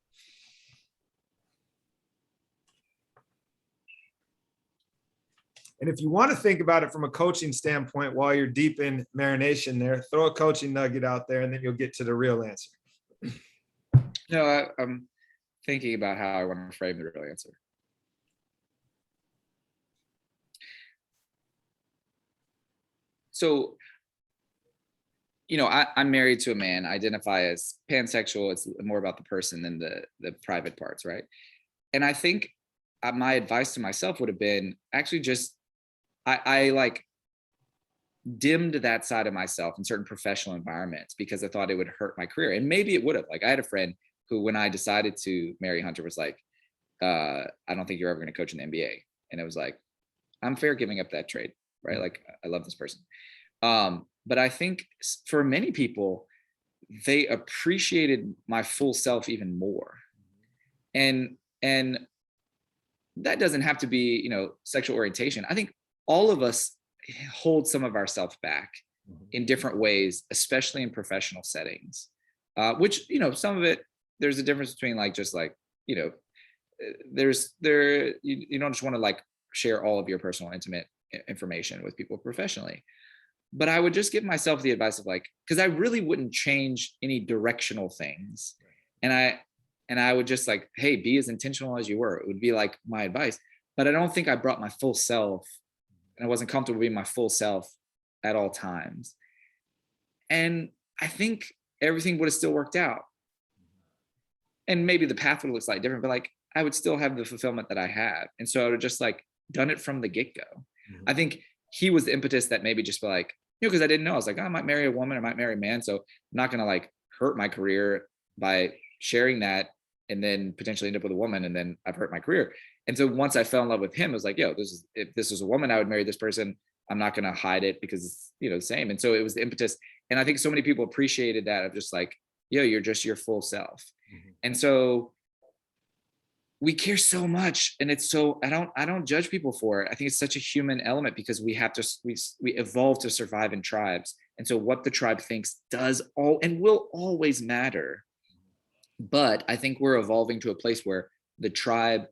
And if you want to think about it from a coaching standpoint while you're deep in marination there, throw a coaching nugget out there, and then you'll get to the real answer. No, I'm thinking about how I want to frame the real answer. So, I'm married to a man. I identify as pansexual. It's more about the person than the private parts, right? And I think my advice to myself would have been actually just, I like dimmed that side of myself in certain professional environments because I thought it would hurt my career. And maybe it would have. Like, I had a friend who, when I decided to marry Hunter, was like, I don't think you're ever going to coach in the NBA. And it was like, I'm fair giving up that trade, right? Like, I love this person. But I think for many people, they appreciated my full self even more. And that doesn't have to be, sexual orientation. I think all of us hold some of ourselves back in different ways, especially in professional settings, which, some of it, there's a difference between like, just like, you don't just want to like share all of your personal intimate information with people professionally. But I would just give myself the advice of like, because I really wouldn't change any directional things. And I would just like, hey, be as intentional as you were. It would be like my advice. But I don't think I brought my full self, and I wasn't comfortable being my full self at all times. And I think everything would have still worked out. And maybe the path would look slightly different, but like I would still have the fulfillment that I have. And so I would have just like done it from the get-go. Mm-hmm. I think he was the impetus that maybe just be like, because I didn't know. I was like, I might marry a woman, I might marry a man. So I'm not going to like hurt my career by sharing that and then potentially end up with a woman. And then I've hurt my career. And so once I fell in love with him, it was like, if this was a woman, I would marry this person. I'm not going to hide it because it's, the same. And so it was the impetus. And I think so many people appreciated that of just like, you're just your full self. Mm-hmm. And so we care so much, and it's so, I don't judge people for it. I think it's such a human element because we evolve to survive in tribes. And so what the tribe thinks does all and will always matter. But I think we're evolving to a place where the tribe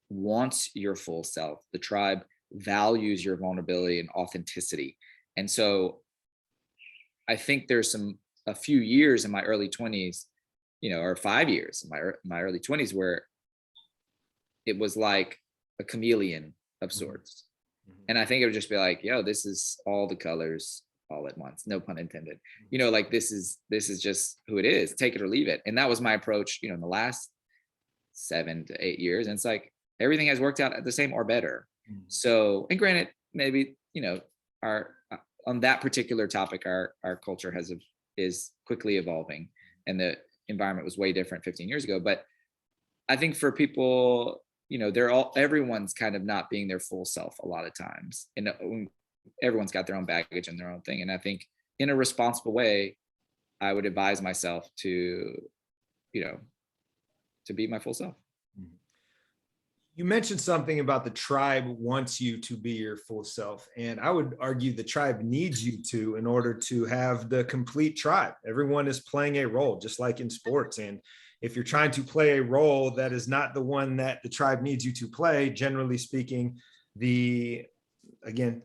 wants your full self. The tribe values your vulnerability and authenticity. And so I think there's a few years in my early 20s, or 5 years in my early 20s where it was like a chameleon of sorts. And I think it would just be like, yo, this is all the colors all at once, no pun intended. Like this is just who it is, take it or leave it. And that was my approach, in the last 7 to 8 years. And it's like everything has worked out the same or better. So, and granted, maybe, our on that particular topic, our culture is quickly evolving, and the environment was way different 15 years ago. But I think for people, everyone's kind of not being their full self a lot of times, and everyone's got their own baggage and their own thing. And I think in a responsible way, I would advise myself to be my full self. You mentioned something about the tribe wants you to be your full self. And I would argue the tribe needs you to, in order to have the complete tribe. Everyone is playing a role, just like in sports. And if you're trying to play a role that is not the one that the tribe needs you to play, generally speaking,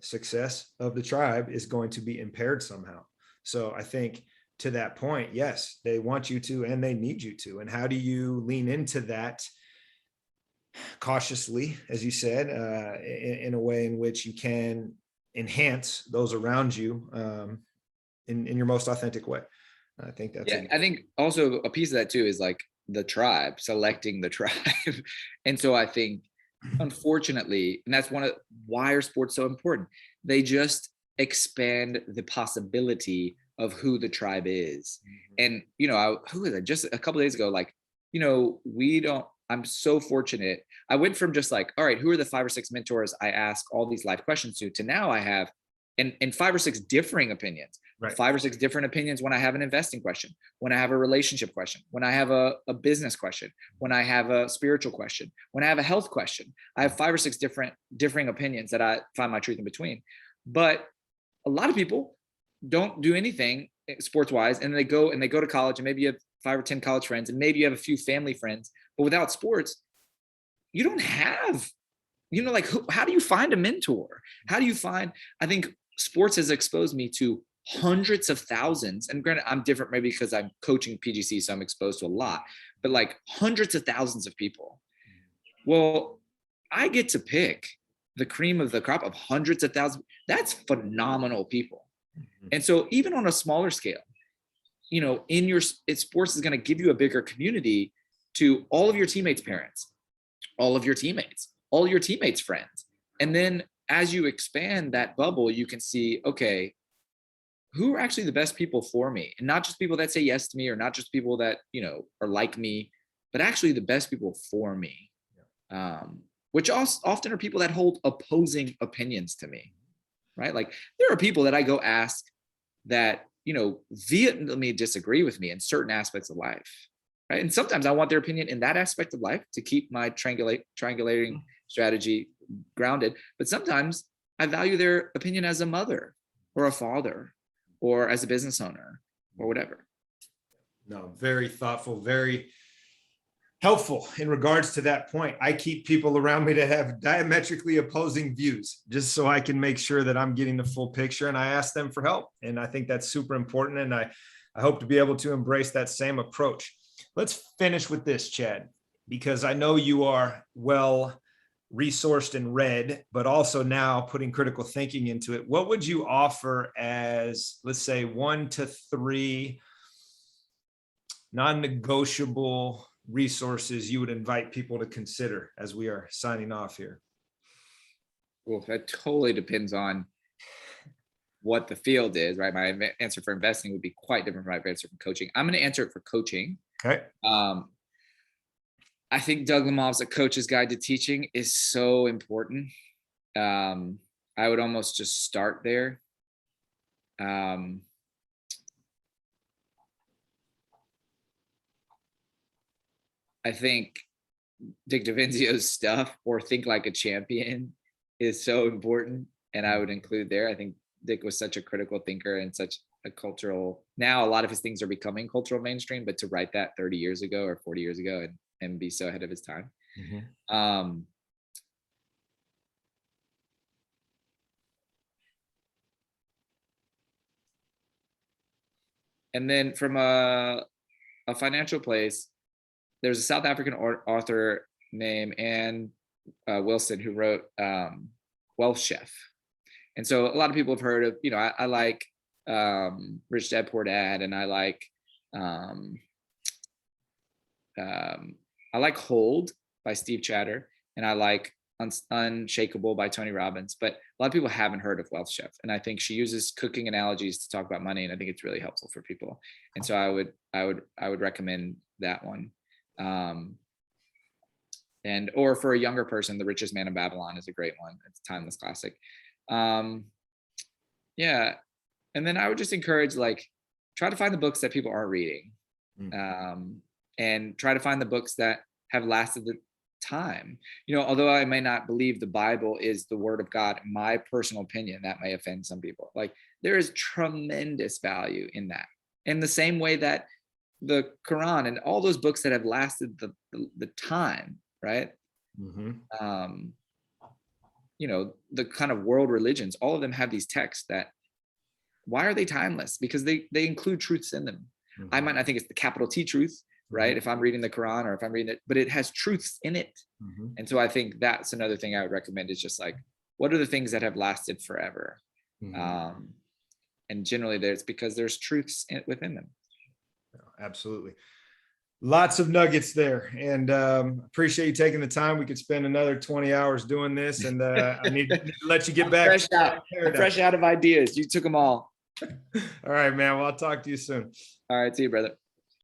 success of the tribe is going to be impaired somehow. So I think to that point, yes, they want you to, and they need you to. And how do you lean into that cautiously, as you said, in a way in which you can enhance those around you in your most authentic way? I think that's I think also a piece of that too is like the tribe, selecting the tribe. And so I think, unfortunately, and that's why are sports so important? They just expand the possibility of who the tribe is. And who was it just a couple of days ago? Like, I'm so fortunate. I went from just like, all right, who are the 5 or 6 mentors I ask all these life questions to now I have and 5 or 6 differing opinions, right. 5 or 6 different opinions when I have an investing question, when I have a relationship question, when I have a business question, when I have a spiritual question, when I have a health question. I have 5 or 6 differing opinions that I find my truth in between. But a lot of people don't do anything sports wise, and they go to college, and maybe you have 5 or 10 college friends, and maybe you have a few family friends, but without sports, you don't have, how do you find a mentor? How do you find, I think sports has exposed me to hundreds of thousands, and granted, I'm different maybe because I'm coaching PGC, so I'm exposed to a lot, but like hundreds of thousands of people. Well, I get to pick the cream of the crop of hundreds of thousands. That's phenomenal people. And so even on a smaller scale, sports is going to give you a bigger community to all of your teammates' parents, all of your teammates, all your teammates' friends. And then as you expand that bubble, you can see, okay, who are actually the best people for me? And not just people that say yes to me, or not just people that, are like me, but actually the best people for me. Which often are people that hold opposing opinions to me, right? Like there are people that I go ask that, vehemently disagree with me in certain aspects of life, right? And sometimes I want their opinion in that aspect of life to keep my triangulating strategy grounded. But sometimes I value their opinion as a mother or a father or as a business owner or whatever. No, very thoughtful, very helpful in regards to that point. I keep people around me that have diametrically opposing views, just so I can make sure that I'm getting the full picture, and I ask them for help. And I think that's super important. And I hope to be able to embrace that same approach. Let's finish with this, Chad, because I know you are well resourced and read, but also now putting critical thinking into it. What would you offer as, let's say, 1 to 3 non-negotiable resources you would invite people to consider as we are signing off here? Well, that totally depends on what the field is, right? My answer for investing would be quite different from my answer for coaching. I'm going to answer it for coaching. Okay. I think Doug Lemov's A Coach's Guide to Teaching is so important. I would almost just start there. I think Dick DeVinzio's stuff, or Think Like a Champion, is so important, and I would include there. I think Dick was such a critical thinker and such a cultural, now a lot of his things are becoming cultural mainstream, but to write that 30 years ago or 40 years ago and be so ahead of his time. Mm-hmm. And then from a financial place, there's a South African author named Ann Wilson who wrote Wealth Chef. And so a lot of people have heard of, I like Rich Dad Poor Dad, and I like Hold by Steve Chatter, and I like Unshakable by Tony Robbins. But a lot of people haven't heard of Wealth Chef, and I think she uses cooking analogies to talk about money, and I think it's really helpful for people. And so I would recommend that one. Or for a younger person, The Richest Man in Babylon is a great one. It's a timeless classic. Yeah. And then I would just encourage, try to find the books that people aren't reading. And try to find the books that have lasted the time. Although I may not believe the Bible is the word of God, my personal opinion, that may offend some people. There is tremendous value in that. In the same way that the Quran and all those books that have lasted the time, right? The kind of world religions, all of them have these texts that, why are they timeless? Because they include truths in them. I might not think it's the capital T truth, right? If I'm reading the Quran or if I'm reading it, but it has truths in it. And so I think that's another thing I would recommend, is just what are the things that have lasted forever? And generally it's because there's truths within them. Absolutely. Lots of nuggets there, and appreciate you taking the time. We could spend another 20 hours doing this, and I need to let you get back. Fresh out of ideas. You took them all. All right, man. Well, I'll talk to you soon. All right. See you, brother.